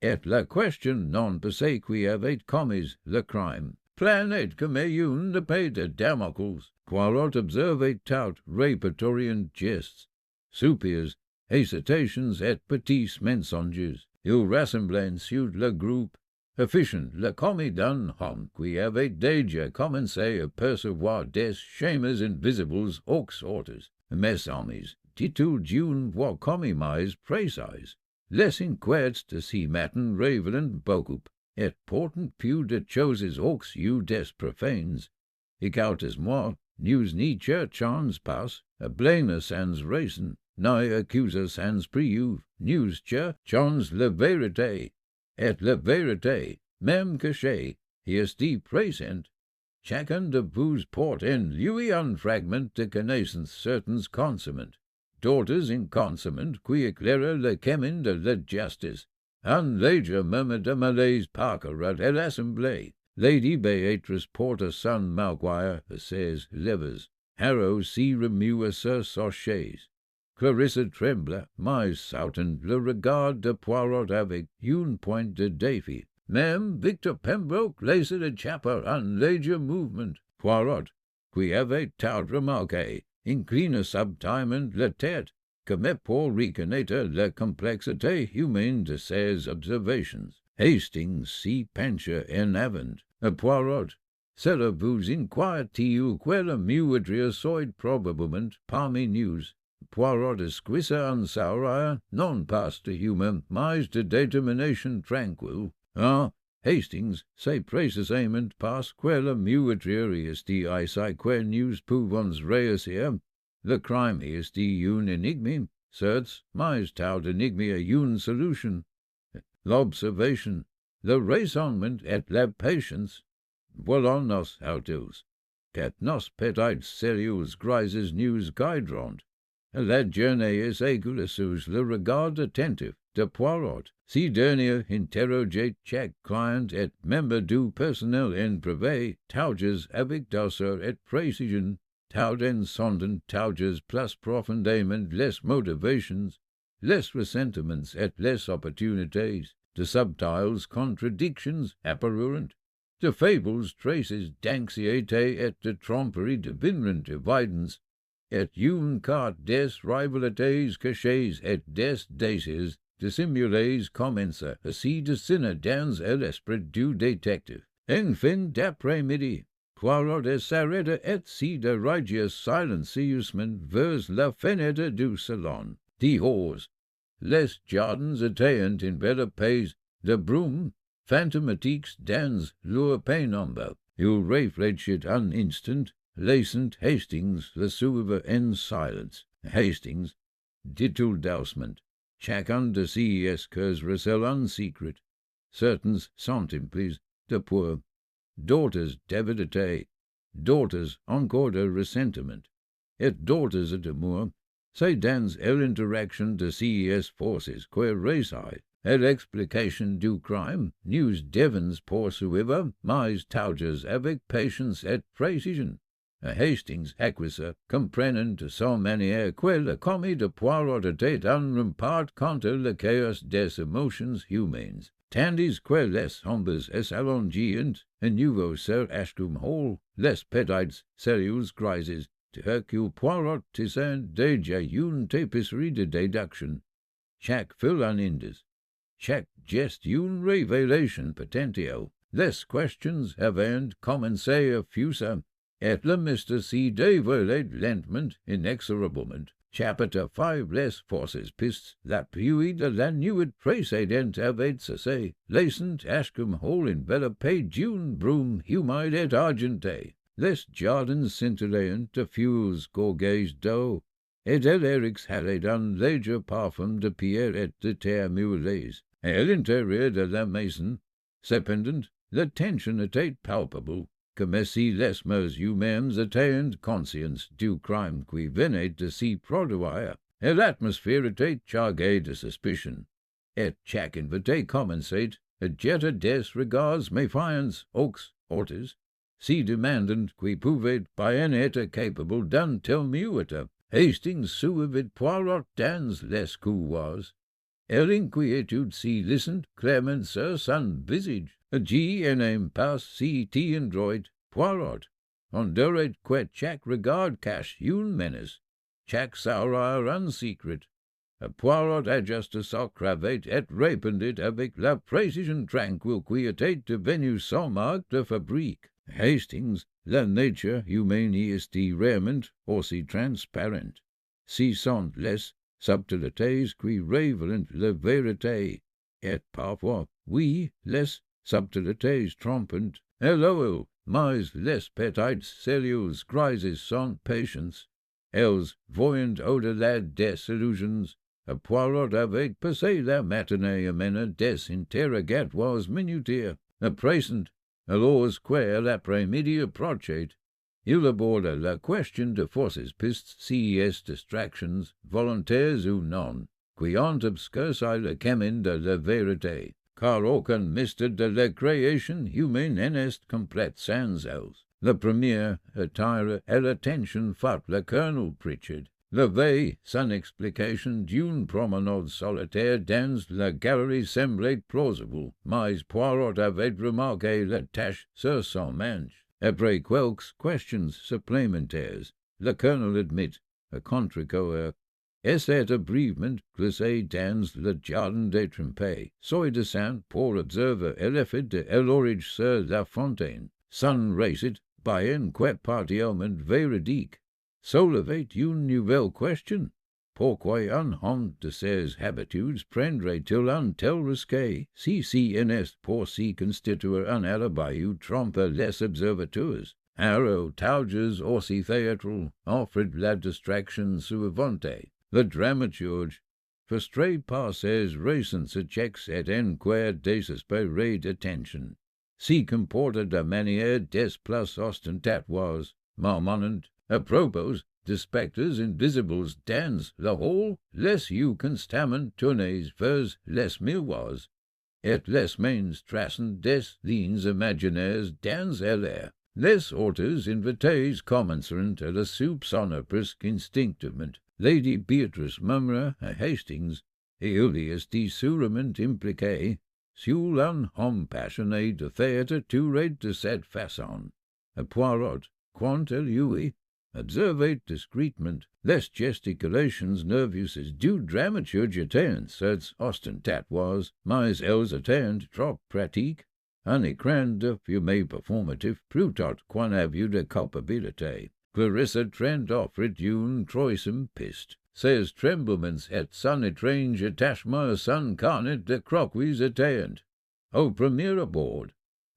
et la question non passée qui avait commis le crime planait comme une épée de Damocles. Poirot observait tout répertoriant gestes, soupirs, hésitations et petits mensonges. Il rassemblait ensuite le groupe, affichant le commis d'un homme qui avait déjà commencé à percevoir des schémas invisibles aux sortes. Mes amis, dit-il d'une voix commis mais précise, les inquiètes de ce matin révélant beaucoup, et portant plus de choses aux yeux des profanes. Écoutez-moi, news ni churchons pas, à blâmer sans raison, ni accuser sans preuve, news churchons la vérité, et la vérité, même cachée, est dit présente. Chacun de vous porte en lui un fragment de connaissance certains consomment, d'autres inconsomment qui éclairent le chemin de la justice. Un léger murmure de malaise parcourut l'assemblée. Lady Beatrice porta son Maguire à ses lèvres. Harrow s'y remua sur sa chaise. Clarissa trembla, mais soutenant le regard de Poirot avec une pointe de défi. Même Victor Pembroke laissait échapper un léger mouvement. Poirot, qui avait tout remarqué, incline subtimement la tête, comme pour reconnaître la complexité humaine de ses observations. Hastings s'y pencha en avant. Poirot, cela vous inquiète-t-il que la muetria soit probablement parmi nous? Poirot esquissa en saurire, non pas de humour, mais de détermination tranquille. Ah, Hastings, c'est précisément parce que la muetria est ici que nous pouvons réussir. Le crime est une énigme, certes, mais tout énigme a une solution. L'observation, le raisonnement et la patience. Voilà nos how-tos. Ket nos petites sérieuses grises nous guideront. La journée est égale sous le regard attentif de Poirot. Si dernier interrogeait chaque client et membre du personnel en privé, tauges avec douceur et précision, tout en sondant tauges plus profondément les motivations, les ressentiments et les opportunités, de subtiles contradictions apparurent, de fables traces d'anxiété et de tromperie devinrent évidence, et une carte des rivalités cachées et des désirs dissimulés commença ainsi de dessiner dans l'esprit du détective. Enfin, d'après-midi, Poirot s'arrêta et si dirigeait silencieusement vers la fenêtre du salon. Dehors, les jardins étaient en belle paix de brume, fantomatiques dans leur pénombre. Il réfléchit un instant, laissant Hastings le suivre en silence. Hastings, dit-il doucement, chacun de ces esquers recèle un secret. Certains simples de peur, d'autres d'avidité, d'autres encore de ressentiment, et d'autres d'amour. C'est dans l'interaction de ces forces que réside l'explication du crime. Nous devons poursuivre, mais toujours avec patience et précision. Hastings acquiesça, comprenant de son manière que le commis de Poirot était un rempart contre le chaos des émotions humaines, tandis que les ombres s'allongeaient à nouveau sur Ashcombe Hall, les petites sérieuses grises de Hercule Poirot discernent déjà une tapisserie de déduction. Chaque fil un indice, chaque geste une révélation potentielle. Les questions avaient commencé à fuser, et le mystère s'y dévoilait lentement, inexorablement. Chapitre 5. Les forces pistes l'appui de la nuit précédente avaient cessé, laissant Ashcombe Hall enveloppé d'une brume humide et argentée. Les jardins scintillaient de feuilles gorgées d'eau, et de l'air exhalait un léger parfum de pierre et de terre muelées. À l'intérieur de la maison, cependant, la tension était palpable, comme si les mœurs humaines étaient conscientes du crime qui venait de s'y produire, et l'atmosphère était chargée de suspicion, et chaque invité commençait à jeter des regards méfiants aux autres, si demandant qui pouvait bien être capable d'un tel meurtre. Hastings suivait Poirot dans les couloirs, et l'inquiétude s'y listened clairement sur son visage. Allí en impasse si tient droit Poirot. On dirait que chaque regard cache une menace, chaque sourire un secret. Poirot ajusta sa cravate et répondit avec la précision tranquille qui était devenue son marque de fabrique. Hastings, la nature humaine est rarement aussi transparente. Si sont les subtilités qui révèlent la vérité, et parfois, oui, les subtilités trompantes. Alors, mais les petites sérieuses grises sont patientes. Elles voyant au-delà des illusions. Poirot avait passé la matinée à mener des interrogatoires minutieux. À présent, alors que l'après-midi approchait, il aborda la question de forces pistes si est distractions, volontaires ou non, qui ont obscurci le chemin de la vérité, car aucun mystère de la création humaine n'est complète sans elles. La première attira l'attention forte le colonel Pritchard. La veille, son explication d'une promenade solitaire dans la galerie semblait plausible, mais Poirot avait remarqué la tache sur son manche, Après quelques questions supplémentaires, le colonel admit, a contrecoeur, et cet abrievement glissé dans le jardin des trempés, soi disant pour observer l'effet de l'orage sur la fontaine, sans récit, by un quet partiellement véridique. Soulevait une nouvelle question. Pourquoi un homme de ses habitudes prendrait-il un tel risque, si n'est pour s'y constituer un alibi ou tromper les observateurs? Arrow tauges aussi théâtral offred la distraction suivante. Le dramaturge, frustré par ses récents échecs et enquer désespéré d'attention, s'y comporta de manière des plus ostentatoires, marmonnant, à propos de spectres invisibles dans le hall, les yeux constamment tournés vers les miroirs, et les mains traçant des lignes imaginaires dans l'air. Les autres invités commenceront à le soupçonner presque instinctivement. Lady Beatrice murmura à Hastings, et Ulysses dit sûrement impliqué, sur un homme passionné de théâtre touré de cette façon. À Poirot, quant à lui, observait discrètement les gesticulations nerveuses du dramaturge étaient certes ostentatoires, mais elles étaient trop pratiques. Un écran de fumée performatif proutot qu'on a vu de culpabilité. Clarissa Trent offrit une troisième piste. Ses tremblements et son étrange attachement à son carnet de croquis étaient, au premier abord,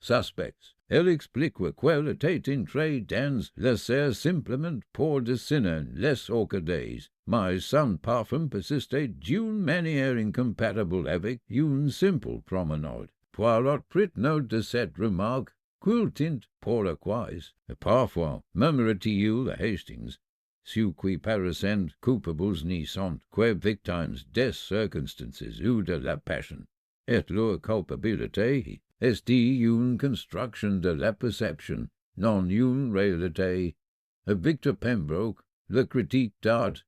suspects. Elle expliqua qu'elle était entrée dans le serre simplement pour dessiner les orchidées, mais son parfum persistait d'une manière incompatible avec une simple promenade. Poirot prit note de cette remarque, quel tint pourquoi, et parfois murmura-t-il à Hastings, ceux qui paraissent coupables n'y sont que victimes des circonstances ou de la passion, et leur culpabilité est une construction de la perception, non une réalité. Victor Pembroke, le critique d'art,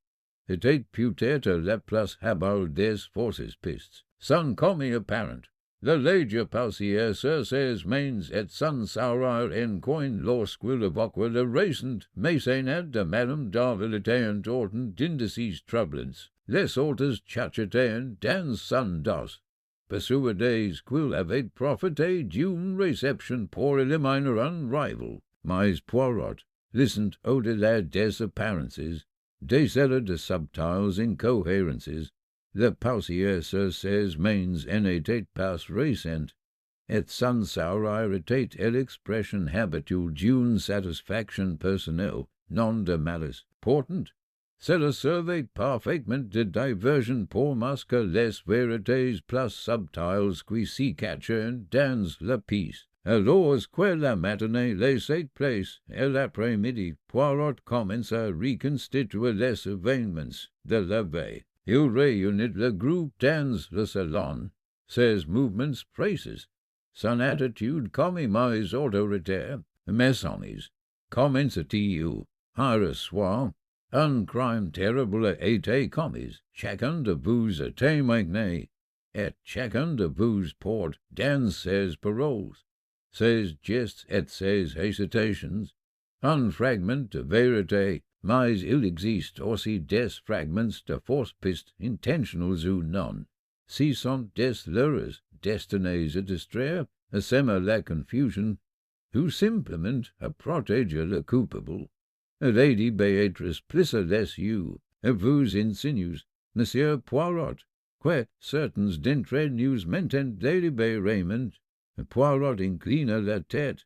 était peut-être la plus habile des forces pistes. Son commis apparent, le léger pausier sur ses mains et son sourire en coin lorsqu'il évoqua le récent mécénat de Madame d'Arvilletain Thornton d'indécis troublants. Les autres tchatchetaient dans son dos, persuadés qu'il avait profité d'une réception pour éliminer un rival. Mais Poirot listened au-delà des apparences, des airs de subtiles incohérences. Le pausier sur ses mains en était pas récent, et son sourire était l'expression habituelle d'une satisfaction personnelle, non de malice. Pourtant, cela servait parfaitement de diversion pour masquer les vérités plus subtiles qui s'y cachaient dans la pièce. Alors que la matinée laissait place et l'après-midi, Poirot commence à reconstituer les événements de la veille. Il réunit le groupe dans le salon, ses mouvements précis, son attitude commis mais autoritaire, maçonnique. Commence-t-il à recevoir un crime terrible a été commis, chacun de vous est témoigné, et chacun de vous porte dans ses paroles, ses gestes et ses hésitations, un fragment de vérité, mais il existe aussi des fragments de fausses pistes intentionnels ou non. Si sont des leurres destinés à distraire, à semer la confusion, ou simplement à protéger le coupable. Lady Beatrice plissa les yeux, et vous insinues, Monsieur Poirot, que certains d'entre nous mentent délibérément. Poirot inclina la tête.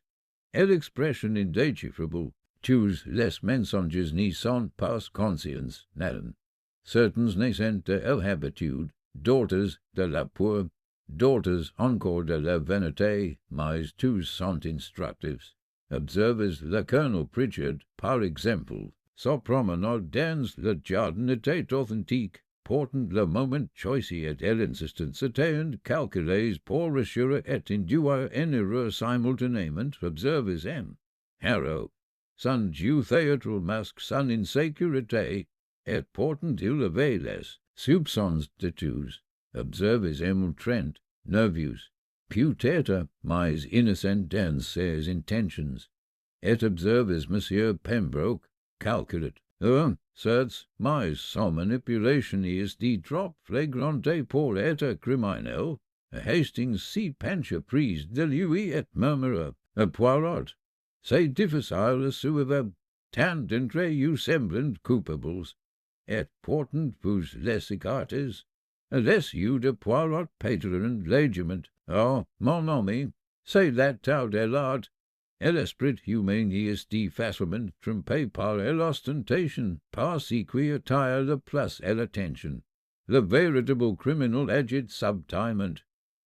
L'expression indéchiffrable, tous les mensonges n'y sont pas conscients, madame. Certains naissent de l'habitude, d'autres de la peur, d'autres encore de la vanité, mais tous sont instructifs. Observez le colonel Pritchard, par exemple. Sa promenade dans le jardin était authentique. Pourtant, le moment choisi et l'insistance étaient calculés pour rassurer et induire en erreur simultanément. Observez-en. Harrow, son jeu théâtral masque son insécurité, et pourtant il avait les soupçons de tous. Observez-en Trent, nerveux, peut-être mais innocent dans ses intentions. et observes Monsieur Pembroke, calculate. Certes, my some manipulation is the drop flagrante pour être criminel. Hastings si pencha prise de lui et murmura, Poirot, c'est difficile suivre tant d'entre you semblant coupables, et pourtant vous les écartez. Less you de Poirot patron legiment. Oh, mon ami, c'est la tau de l'art. L'esprit humain is de facilement trompé par l'ostentation, par si qui attire le plus et l'attention. Le véritable criminal agit subtilement.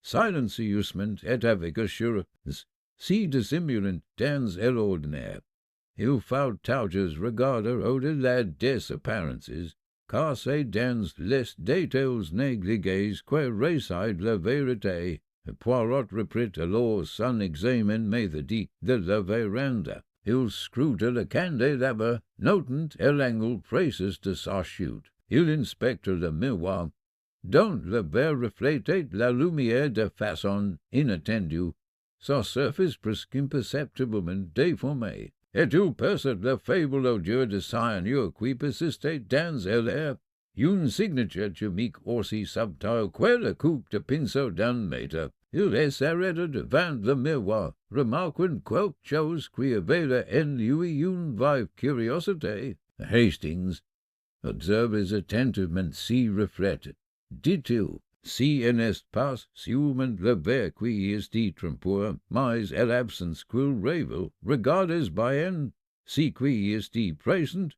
Silencieusement et avec assurance, si dissimulant dans l'ordinaire. Il faut toujours regarder au-delà des apparences, car c'est dans les détails négligés que réside la vérité. Poirot reprit alors son examen méthodique de la véranda. Il scruta le candélabre, notant l'angle précis de sa chute. Il inspecta le miroir, dont le verre reflétait la lumière de façon inattendue, sa surface presque imperceptiblement déformée. Et il perçut la faible odeur de cyanure qui persistait dans l'air, une signature chimique aussi subtile que le coup de pinceau d'un maître. Il s'arrêta devant le miroir, remarquant quelque chose qui avait en lui une vive curiosité. Hastings observes attentivement si reflet, dit-il, si en est pas sûrement le verre qui est dit trompeur, mais l'absence qu'il révèle, regardez bien, si qui est dit présent,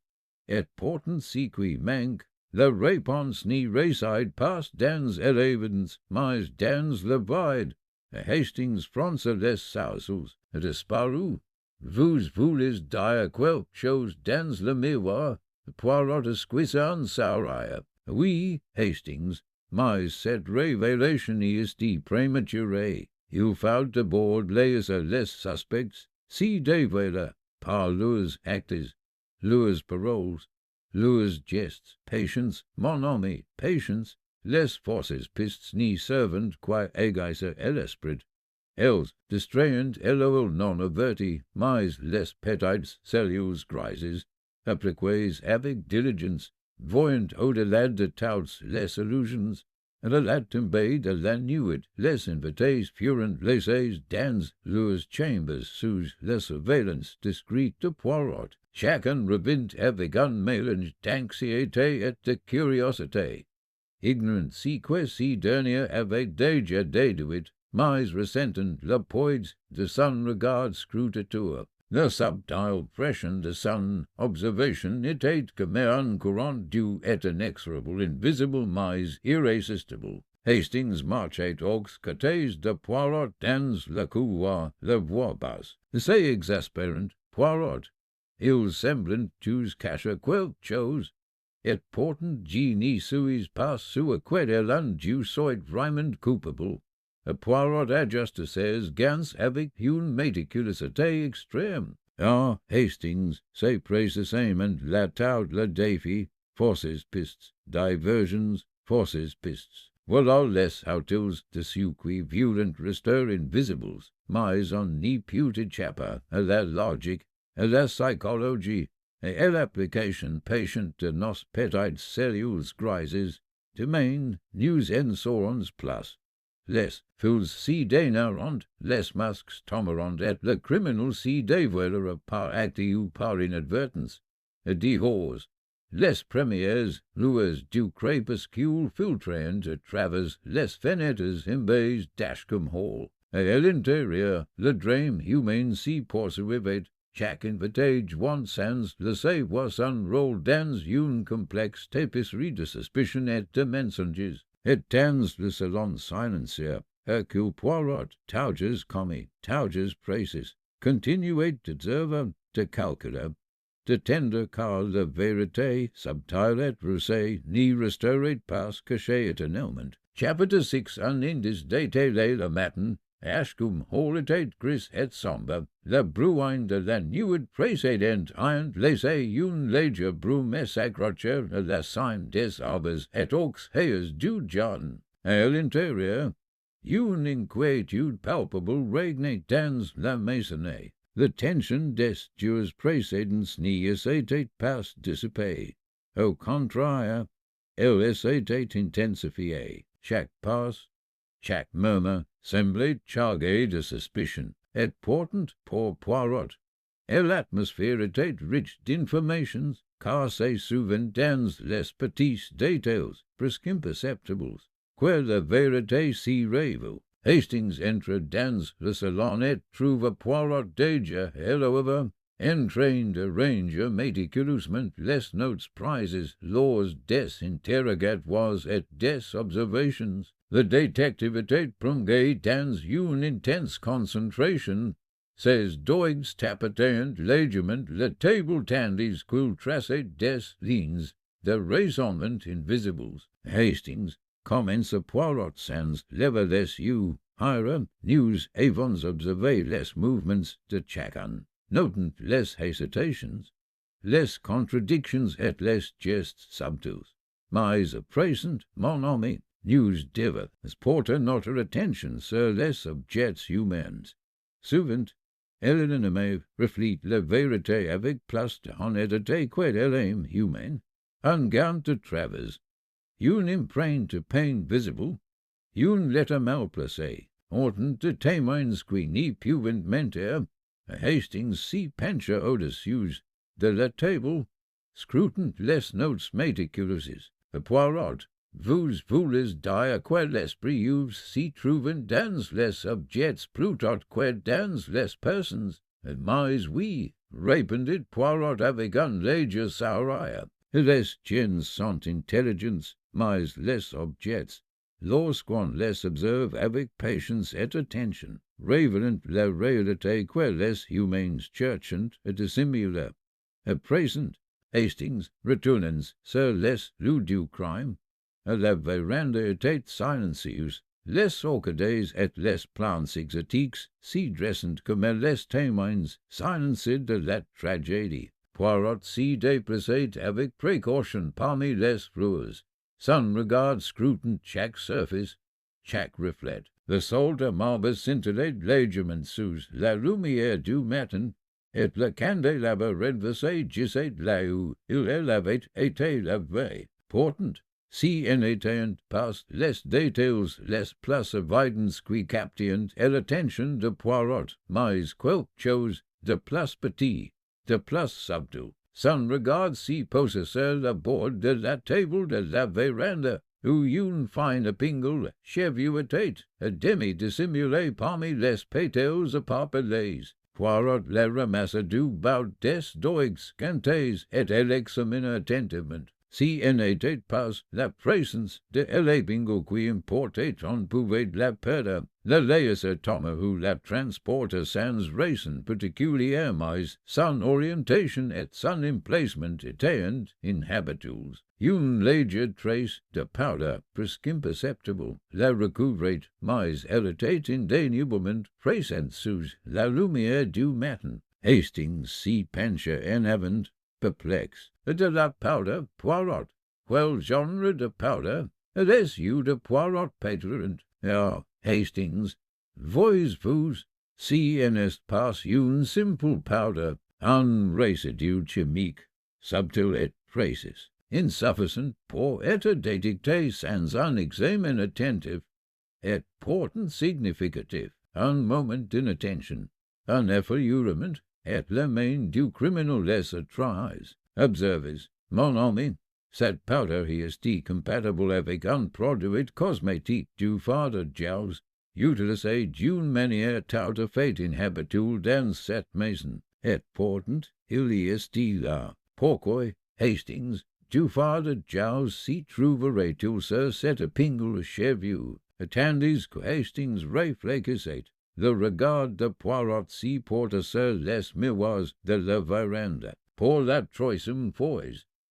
et pourtant si qui manque. La réponse n'y réside pas dans l'évidence, mais dans le vide. Hastings fronça les sourcils et disparut. Vous voulez dire quelque chose dans le miroir? Poirot esquissa en sourire. Oui, Hastings, mais cette révélation est prématurée. Il faut d'abord laisser les suspects si dévoiler par leurs actes, leurs paroles, leurs gestes. Patience, mon ami, patience. Les forces pistes n'y servent qu'à égayer l'esprit. Elles distrayent l'oeil non averti, mais les petites cellules grises, appliquées avec diligence, voyant au-delà de toutes les illusions, et à la tombée de la nuit, les invités furent laissés dans leurs chambres sous la surveillance discrète de Poirot. Chacun revint avec un mélange d'anxiété et de curiosité, ignorant si que si dernier avait déjà déduit, mais ressentant le poids de son regard scrutateur. La subtile pression de son observation était comme un courant doux et inexorable, invisible mais irrésistible. Hastings marchait aux côtés de Poirot dans le couloir, la voix basse. C'est exaspérant, Poirot. Il semblant tous cacher quelque chose, et pourtant je n'y suis pas sûr que l'un soit vraiment coupable. Poirot adjusta ses gants avec une méticulosité extrême. Ah, Hastings, c'est précisément la tau le défi, forces pistes, diversions, forces pistes. Voilà les outils de ceux qui violent rester invisibles, mais on n'y peut échapper à la logique, à la psychologie, et à l'application patiente de nos petites cellules grises. Demain, nous en saurons plus. Les fools si dénarront, les masques tomberont, et le criminel si dévoilera par acte ou par inadvertance. Dehors, les premières lueurs du crépuscule filtrèrent à travers les fenêtres imbées d'Ashcombe Hall, et à l'intérieur, le drame humain s'y poursuivait. Chaque invité joint sans le savoir son rôle dans une complexe tapisserie de suspicion et de mensonges. Et dans le salon silencieux, Hercule Poirot, toujours commis, toujours précis, continuait d'observer, de calculer, de tendre car la vérité, subtile et rusée, n'y resterait pas cachée éternellement. Chapitre 6 un indice détaillé le matin. Ashcombe Hall était gris et sombre. La bruine de la nuit précédente ayant laissé une légère brume s'accrocher à la cime des arbres et aux haies du jardin. À l'intérieur, une inquiétude palpable régnait dans la maisonnée. the tension des dures précédents n'y essaient pas dissiper. Au contraire, elle essaient intensifier. Chaque pas, chaque murmure semblait chargé de suspicion, et pourtant pour Poirot. Et l'atmosphère était riche d'informations, car c'est souvent dans les petits détails, presque imperceptibles, que la vérité s'y révèle. Hastings entre dans le salon et trouva Poirot déjà, however, en train d'arranger méticuleusement les notes prises lors des interrogatoires et des observations. Le détective était plongé dans une intense concentration. Ses doigts tapotaient légerement la table tandis qu'il traçait des lignes de raisonnement invisibles. Hastings commença Poirot sans lever les yeux. Hiram news avant observer les mouvements de chacun, notant les hesitations, les contradictions et les gestes subtils. Mais à présent, mon ami, news devait porter notre attention sur les objets humains. Souvent, elle reflète la vérité avec plus d'honnêteté qu'elle est humaine. Un gant de travers, une empreinte de pain visible, une lettre mal placée, autant de témoins qui n'y pouvaient mentir. Hastings s'y pencha au-dessus de la table, scrutant les notes méticuleuses. Poirot, vous voulez dire que l'esprit s'y trouvait dans les objets plutôt que dans les personnes. Mais oui, répondit Poirot avec un léger sourire. Les gens sont intelligents, mais les objets, lorsqu'on les observe avec patience et attention, révèlent la réalité que les humains cherchent à dissimuler. À présent, Hastings, retournant sur les lieux du crime, la véranda était silencieuse. Les orchidées et les plantes exotiques s'y dressant comme les témoins silencés de la tragédie. Poirot s'y déplaçait avec précaution parmi les fleurs. Son regard scrutinait chaque surface, chaque reflet. Le sol de marbre scintillait légèrement sous la lumière du matin, et le candélabre renversé gisait là où il avait été lavé. Pourtant, si en étant pas les détails les plus évidents qui captionnent l'attention de Poirot, mais quelque chose de plus petit, de plus subtil. Son regard s'y posa sur le bord de la table de la véranda, où une fine épingle cheveux était à demi dissimulée parmi les pétales éparpillés. Poirot les ramassa du bas des doigts gantés et l'examina attentivement. Si en était pas la présence de l'épingle qui importait, on pouvait la perdre. Le laisseur Thomas who la transporta sans raison particulière, mais son orientation et son emplacement étaient inhabituels. Une légère trace de powder, presque imperceptible, la recouvrait, mais elle était indéniablement présente sous la lumière du matin. Hastings s'y pencha en avant, perplexe. De la powder, Poirot. Quel genre de powder? Est-ce de Poirot pétillante? Ah, Hastings, voyez-vous, si en est pas une simple powder, un résidu chimique, subtil et précis, insuffisant pour être détecté sans un examen attentif, et pourtant significatif. Un moment d'inattention, un effeuillement, et la main du criminel les attraise. Observez, mon ami, cette powder est compatible avec un produit cosmétique du father Giles, utilisé d'une manière tout à fait inhabituelle dans cette maison, et pourtant il y est là. Pourquoi, Hastings, du father Giles s'y trouverait-il sur cette épingle cheveux? Tandis que Hastings réfléchissait, le regard de Poirot s'y porta sur les miroirs de la véranda. Pour la troisième fois,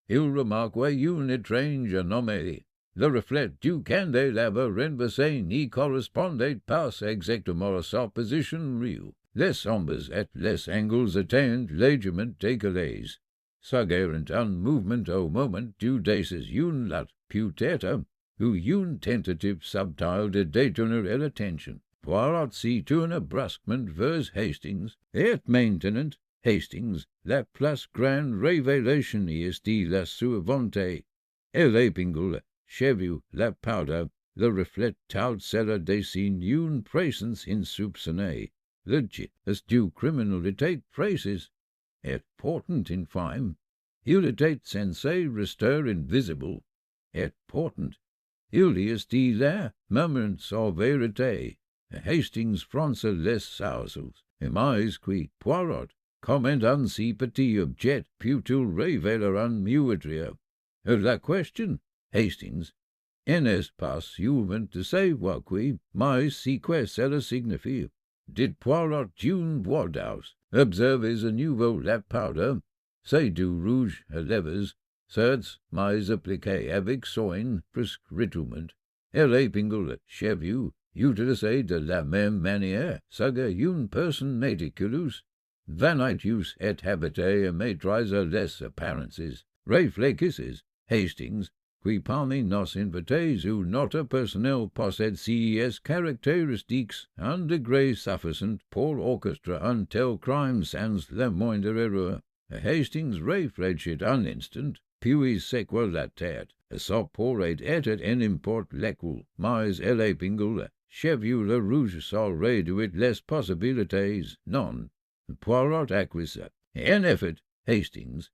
il remarqua une étrange anomalie. Le reflet du candélabre renversé n'y correspondait pas exactement à sa position réelle. Les ombres et les angles étaient légèrement décalés, suggérant un mouvement au moment du décès une latte peut-être, ou une tentative subtile de détourner l'attention. Poirot see to an brusquement vers Hastings, et maintenant Hastings, la plus grande révélation est la suivante. El épingle, cheveux, la powder, le reflet tout cela dessine une présence insoupçonnée. Legit, as du criminalité traces, et portent in fine. Il était censé rester invisible, et portent. Il y est là, moment sans vérité. Hastings fronça les sourcils, mais qui Poirot, comment ainsi petit objet peut-il révéler un muetria? La question, Hastings, n'est pas seulement de savoir qui, mais si quoi cela signifie. Did Poirot d'une voix d'house observer à nouveau la powder? C'est du rouge à lèvres, certes, mais appliqué avec soin prescritement. Et l'épingle cheveux, utilisé de la même manière, saga une personne méticuleuse. Vanitius et habité à maîtriser les apparences. Réfléchissez, Hastings, qui parmi nos invités ou notre personnel possède ces caractéristiques un degré suffisant pour orchestrer un tel crime sans la moindre erreur. Hastings réfléchit un instant, puis secoua la tête. Ça pourrait être un import lequel, mais el épingle, cheveux le rouge sans réduire les possibilités, non. Poirot acquiesça. En effet, Hastings,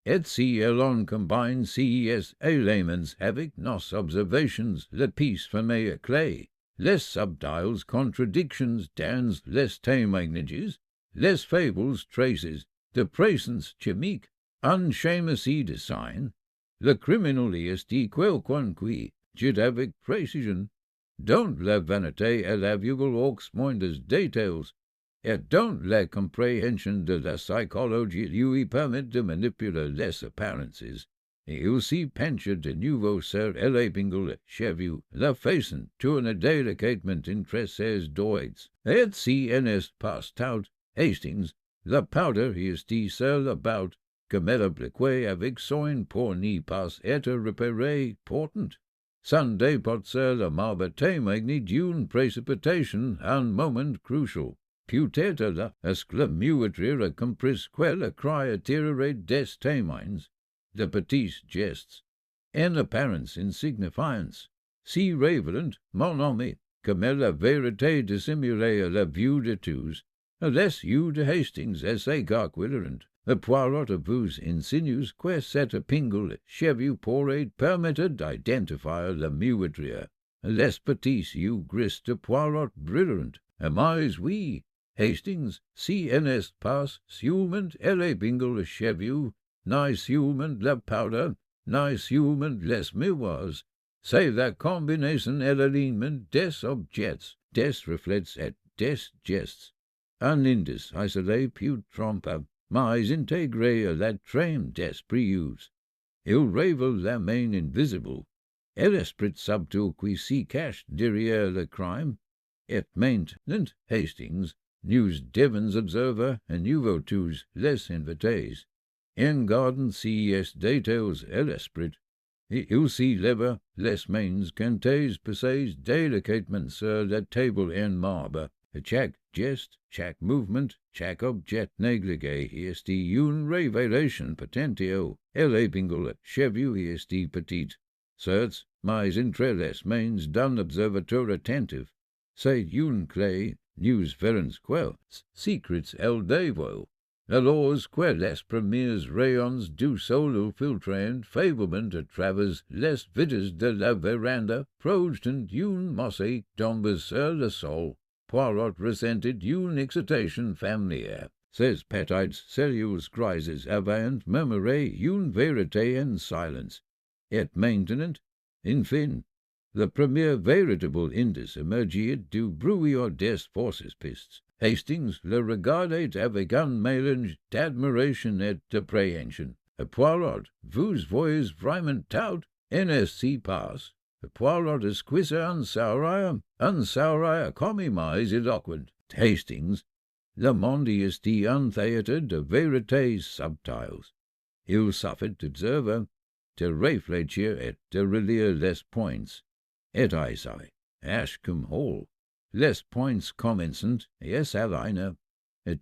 et si l'on combine ces éléments avec nos observations, la pièce formée clé, les subtiles contradictions dans les témoignages, les faibles traces de présence chimique, un schéma si de sign, le criminel est quelqu'un qui, dit avec précision, dont la vanité et l'aveugle aux moindres détails, et dont la compréhension de la psychologie lui permet de manipuler les apparences, et aussi penche de nouveau sur l'épingle cheveux, la façon tourne délicatement entre ses doigts, et si n'est pas tout, Hastings, la powder est sur le bout, comme elle appliquée avec soin pour n'y pas être repérée portant. Sans déporter le mauvais témoigne d'une précipitation un moment crucial. Peut-être là, est-ce que le muetria a compris que le cri attirerait des témoins, de petits gestes, en apparence insignifiants, si révélants, mon ami, comme est la vérité dissimulée à la vue de tous, les yeux de Hastings est écarquillerant. Le Poirot vous insinue que cette épingle cheveux pourrait permettre d'identifier le muetria. Les petits yeux gris de Poirot brillants, mais oui, Hastings, si n'est pas seulement l'épingle cheveux, ni seulement la powder, ni seulement les miroirs, c'est la combinaison et l'alignement des objets, des reflets et des gestes. Un indice isolé peut tromper, mais intégré à la trame des prius. Il révèle la main invisible, et l'esprit subtil qui s'y cache derrière le crime, et maintenant Hastings, nous devons observer à nouveau tous les invités. En gardant ces détails à l'esprit, et il s'y lève les mains quantées passées délicatement sur la table en marbre. Chaque geste, chaque mouvement, chaque objet négligé est une révélation potentielle, et l'épingle cheveux est petite. Certes, mais entre les mains d'un observateur attentif, c'est une clé, nous verrons quel, secrets elle dévoile. Alors que les premiers rayons du soleil filtrant faiblement à travers les vitres de la véranda projetant une mosaïque tombée sur le sol, Poirot ressentit une excitation familière. Ses petites cellules grises avaient murmuré une vérité en silence. Et maintenant, enfin, le premier véritable indice émergeait du brouillard des forces pistes. Hastings le regardait avec un mélange d'admiration et d'appréhension. Poirot, vous voyez vraiment tout, et ainsi passe. Poirot esquisse un sourire commis mais éloquent. Hastings, le monde est un théâtre de vérités subtiles. Il suffit d'observer, de réfléchir et de relire les points. Et I say, ask him whole. les points commensant, yes, alleine.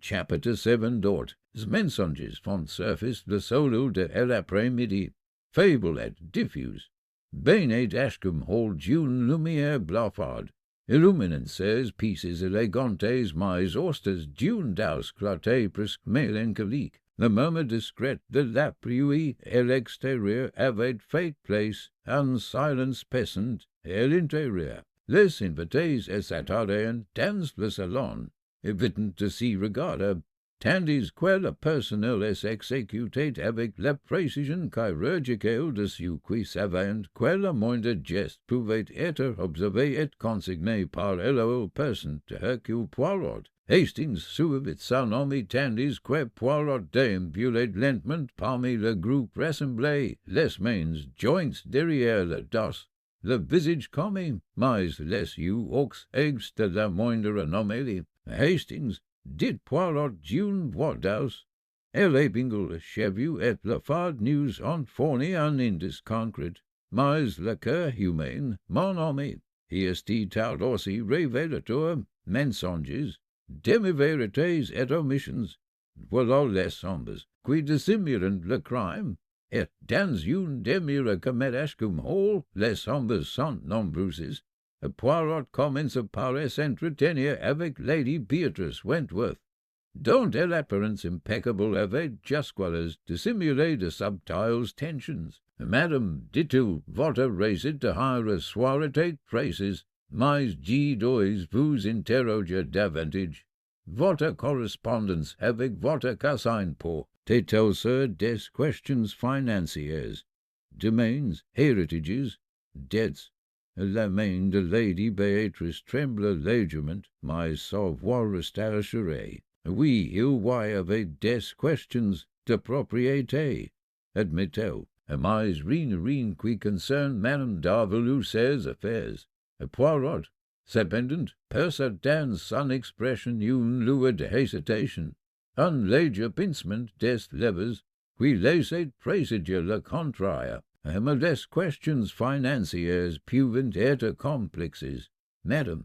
Chapter 7 dort, mensonges von surface le solo de l'après-midi, fable et diffuse. Bene dashcum hold June lumière blafard, illuminances pieces elegantes mais osters June daus clarté presque mélancolique. Le murmure discret de l'après et l'extérieur avait fait place en silence pesant et l'intérieur. Les invités et s'attardaient dans le salon, évitant de s'y regarder, tandis que le personnel est exécuté avec la précision chirurgicale de ceux qui savent que le moindre geste pouvait être observé et consigné par la personne de Hercule Poirot. Hastings suivit son ami tandis que Poirot déambulait lentement parmi le groupe rassemblé, les mains jointes derrière le dos, le visage commis, mais les yeux aux aigus de la moindre anomalie. Hastings dit Poirot d'une voix douce, élevant le cheveu et le fard news en fourni en indice concret, mais le cœur humain, mon ami, est tout aussi révélateur, mensonges, demi-vérités et omissions, voilà les sombres, qui dissimulent le crime, et dans une demi-heure comme whole, les sombres sont nombreuses. Poirot commence par s'entretenir avec Lady Beatrice Wentworth, dont l'apparence impeccable avait jusqu'alors dissimulé de subtiles tensions. Madame, dit-il, votre réussite de higher soirée traces, mais je dois vous interroger davantage. Votre correspondance avec votre cousin portait-elle sur des questions financières, domaines, héritages, debts? La main de Lady Beatrice tremble légèrement, mais sa voix resta assurée. Oui, il y avait des questions de propriété, admettez, mais rien qui concerne Madame d'Arville ou ses affaires. Poirot, cependant, perça dans son expression une lueur de hésitation, un léger pincement des lèvres, qui laissait présager le contraire. Mais les questions financières peuvent être complexes, madame,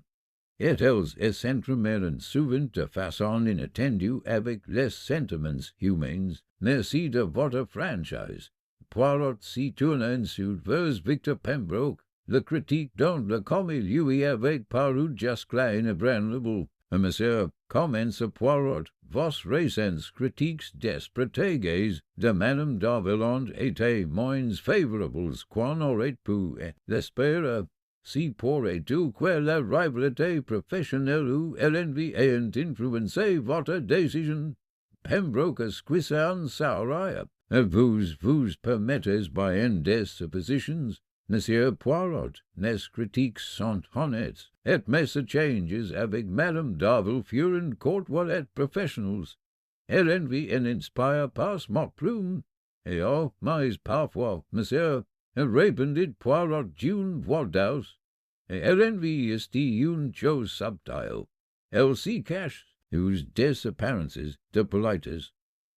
et elles s'entremêlent souvent de façon inattendue avec les sentiments humains. Merci de votre franchise. Poirot s'y tourna ensuite vers Victor Pembroke, le critique dont le commis lui avait paru jusque-là inébranlable. Monsieur, commence Poirot, vos récents critiques des protégés de Madame d'Arville étaient moins favorables qu'on aurait pu l'espérer. Si pourrait-il que la rivalité professionnelle ou l'envie ayant influencé votre décision? Pembroke esquissa en sourire. Vous permettez bien des suppositions, Monsieur Poirot, mes critiques sont honnêtes, et mes échanges avec Madame d'Arville furent courtois et professionnels. Elle envie et inspire pas ma plume. Et oh, mais parfois, monsieur, répondit Poirot d'une voix douce, et elle envie est une chose subtile. Elle s'y cache des apparences de politesse,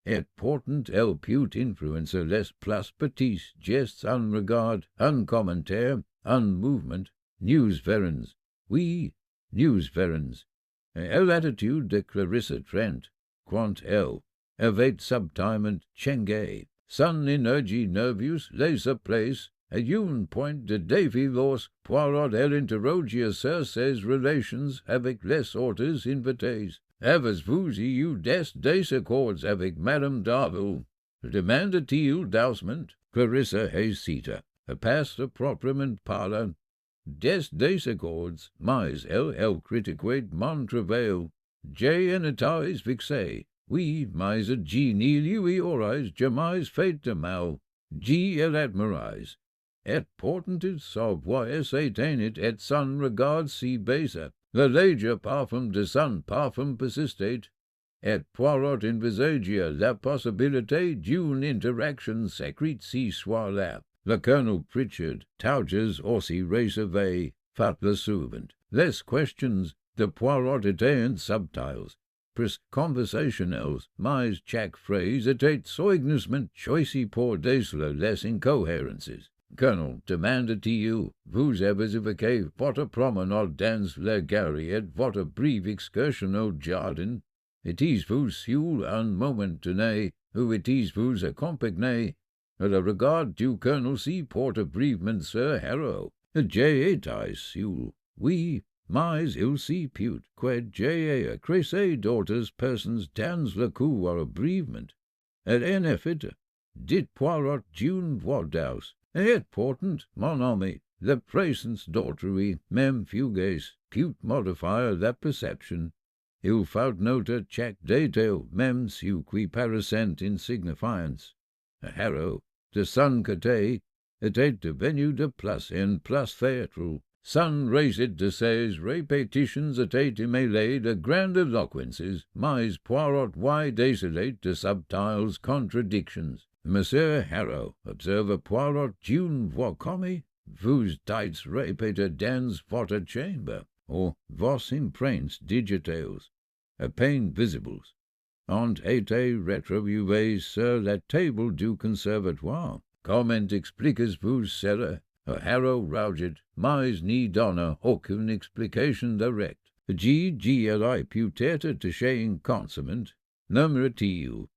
et pourtant elle peut influencer les plus petits gestes en regard, en commentaire, en mouvement, news-verens. Oui, news-verens. Et l'attitude de Clarissa Trent, quand elle avait subtilement changé son énergie nerveuse laissa place à un point de défi lorsque Poirot elle interrogia sur ses relations avec les autres invités. Avez-vous eu des désaccords avec Madame d'Arville? Demanda-t-il doucement. Clarissa hésita, passe proprement parlant. Des désaccords, mais elle critiquait mon travail. J'ai un état vexé. Oui, mais je n'y lui aurais jamais fait de mal. Je l'admirais. Et pourtant sa voix s'éteignit et son regard si baissa. Le léger parfum de son parfum persistait, et Poirot envisageait la possibilité d'une interaction secrète ce soir-là. Le colonel Pritchard, tauges aussi réservé, fit le suivant. Les questions de Poirot étaient subtiles, presque conversationnelles, mais chaque phrase était soigneusement choisie pour déceler les incohérences. Colonel demanded to you, vous avez évoqué votre promenade dans la galerie et votre brève excursion au jardin. Étiez-vous seul un moment donné, ou étiez-vous accompagné? Le regard du colonel s'y porte brièvement sur Harrow. J'ai été seul, oui, mais il s'y put que j'ai accressé d'autres personnes dans le cours brièvement. Et en effet, dit Poirot d'une voix douce, et pourtant, mon ami, la présence d'autrui, même fugace, put modifier la perception. Il faut noter chaque détail, même ce qui paraissait insignifiant. Harrow, de son côté, était devenu de place en place théâtral. Son récit de ses répétitions était mêlé de grandiloquences, mais Poirot was désolé de subtiles contradictions. Monsieur Harrow, observa Poirot d'une voix commis, vous dites répéter dans votre chambre, or vos empreintes digitales, à peine visibles, ont été retrouvées sur la table du conservatoire. Comment expliquez-vous cela? Harrow rouged, mais n'y donna aucune explication directe. G.L.I. peut-être touché inconsommant, numérait-il.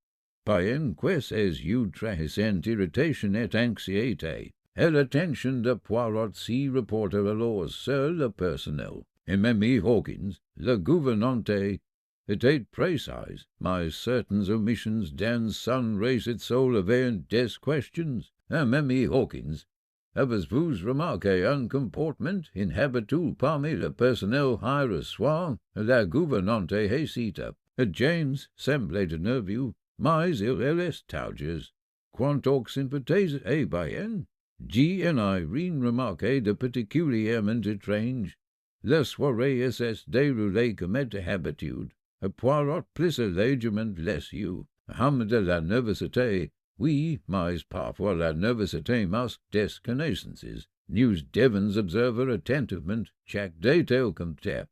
Payen quest es you trahissent irritation et anxiété, et l'attention de Poirot s'y reporta alors sur le personnel. Et même Hawkins, le gouvernante, était précise, mais certaines omissions dans son récit soulevaient des questions. Et même Hawkins, avez-vous remarqué un comportement inhabituel parmi le personnel hier soir? La gouvernante hésita. James semblait nerveux, mais il laisse tauges. Quant aux sympathies et bien, G and I rien remarqué de particulièrement étrange. La soirée s'est déroulée comme d'habitude. Poirot plissa légèrement les yeux. Homme de la nervosité, oui, mais parfois la nervosité masque des connaissances. News Devons observa attentivement chaque détail comme tel.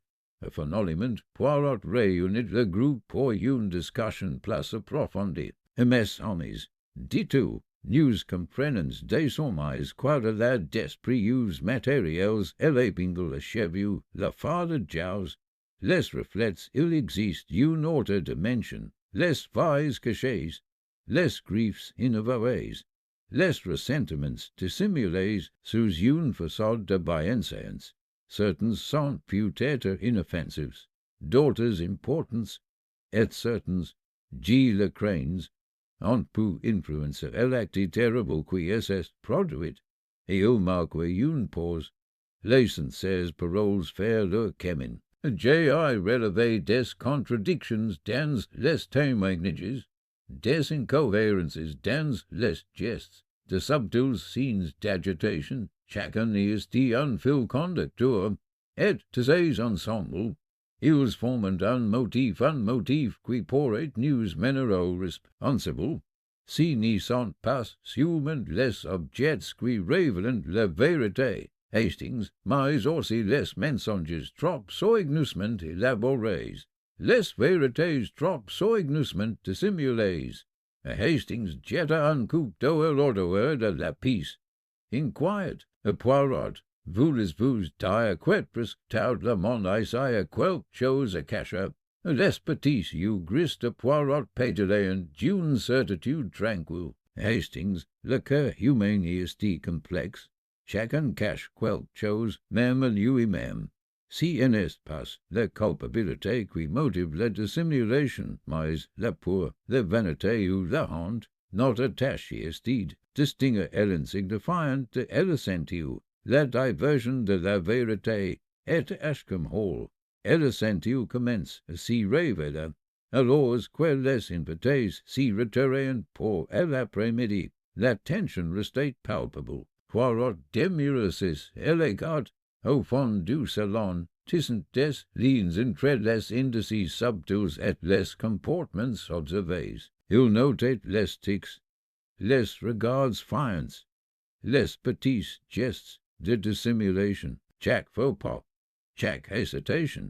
Finalement, Poirot réunit le groupe pour une discussion plus approfondie. Mes amis, dites-vous, nous comprenons désormais qu'au-delà des prix matériels et l'épingle à cheveux, le phare de jazz, les reflets, il existe une autre dimension, les failles cachées, les griefs inavoués, les ressentiments dissimulés sous une façade de bienséance. Certains sont peut-être inoffensifs, d'autres importants, et certains, G. le crains, ont pu influencer l'acte terrible qui est produit, et il marque une pause, laissant ses paroles faire leur chemin. J'ai relevé des contradictions dans les témoignages, des incohérences dans les gestes, de subtils signes d'agitation. Chacun est un fil conducteur, et de ces ensembles, ils forment un motif qui pourrait nous mener au responsible, si n'y sont pas seulement les objets qui révèlent la vérité. Hastings, mais aussi les mensonges trop soigneusement élaborés, les vérités trop soigneusement dissimulées. Hastings jeta un coup d'eau à l'ordre de la pièce. Inquiet, Poirot, voulez-vous dire que presque tout le monde essaie quelque chose à cacher? Les petits yeux gris de Poirot pétillaient d'une certitude tranquille. Hastings, le cœur humain est complexe. Chacun cache quelque chose, même lui-même. Si n'est pas la culpabilité qui motive la dissimulation, mais la peur, la vanité ou la honte, notre tâche est de distinguer l'insignifiant de l'essentiel, la diversion de la vérité est comme whole. L'essentiel commence à s'y révéler, alors que les invités s'y retirent pour l'après-midi. La tension restait palpable. Poirot demeura élégant au fond du salon, tissant des lignes entre les indices subtils et les comportements observés. Il notait les tics, les regards fins, les petits gestes de dissimulation, chaque faux pas, chaque hésitation.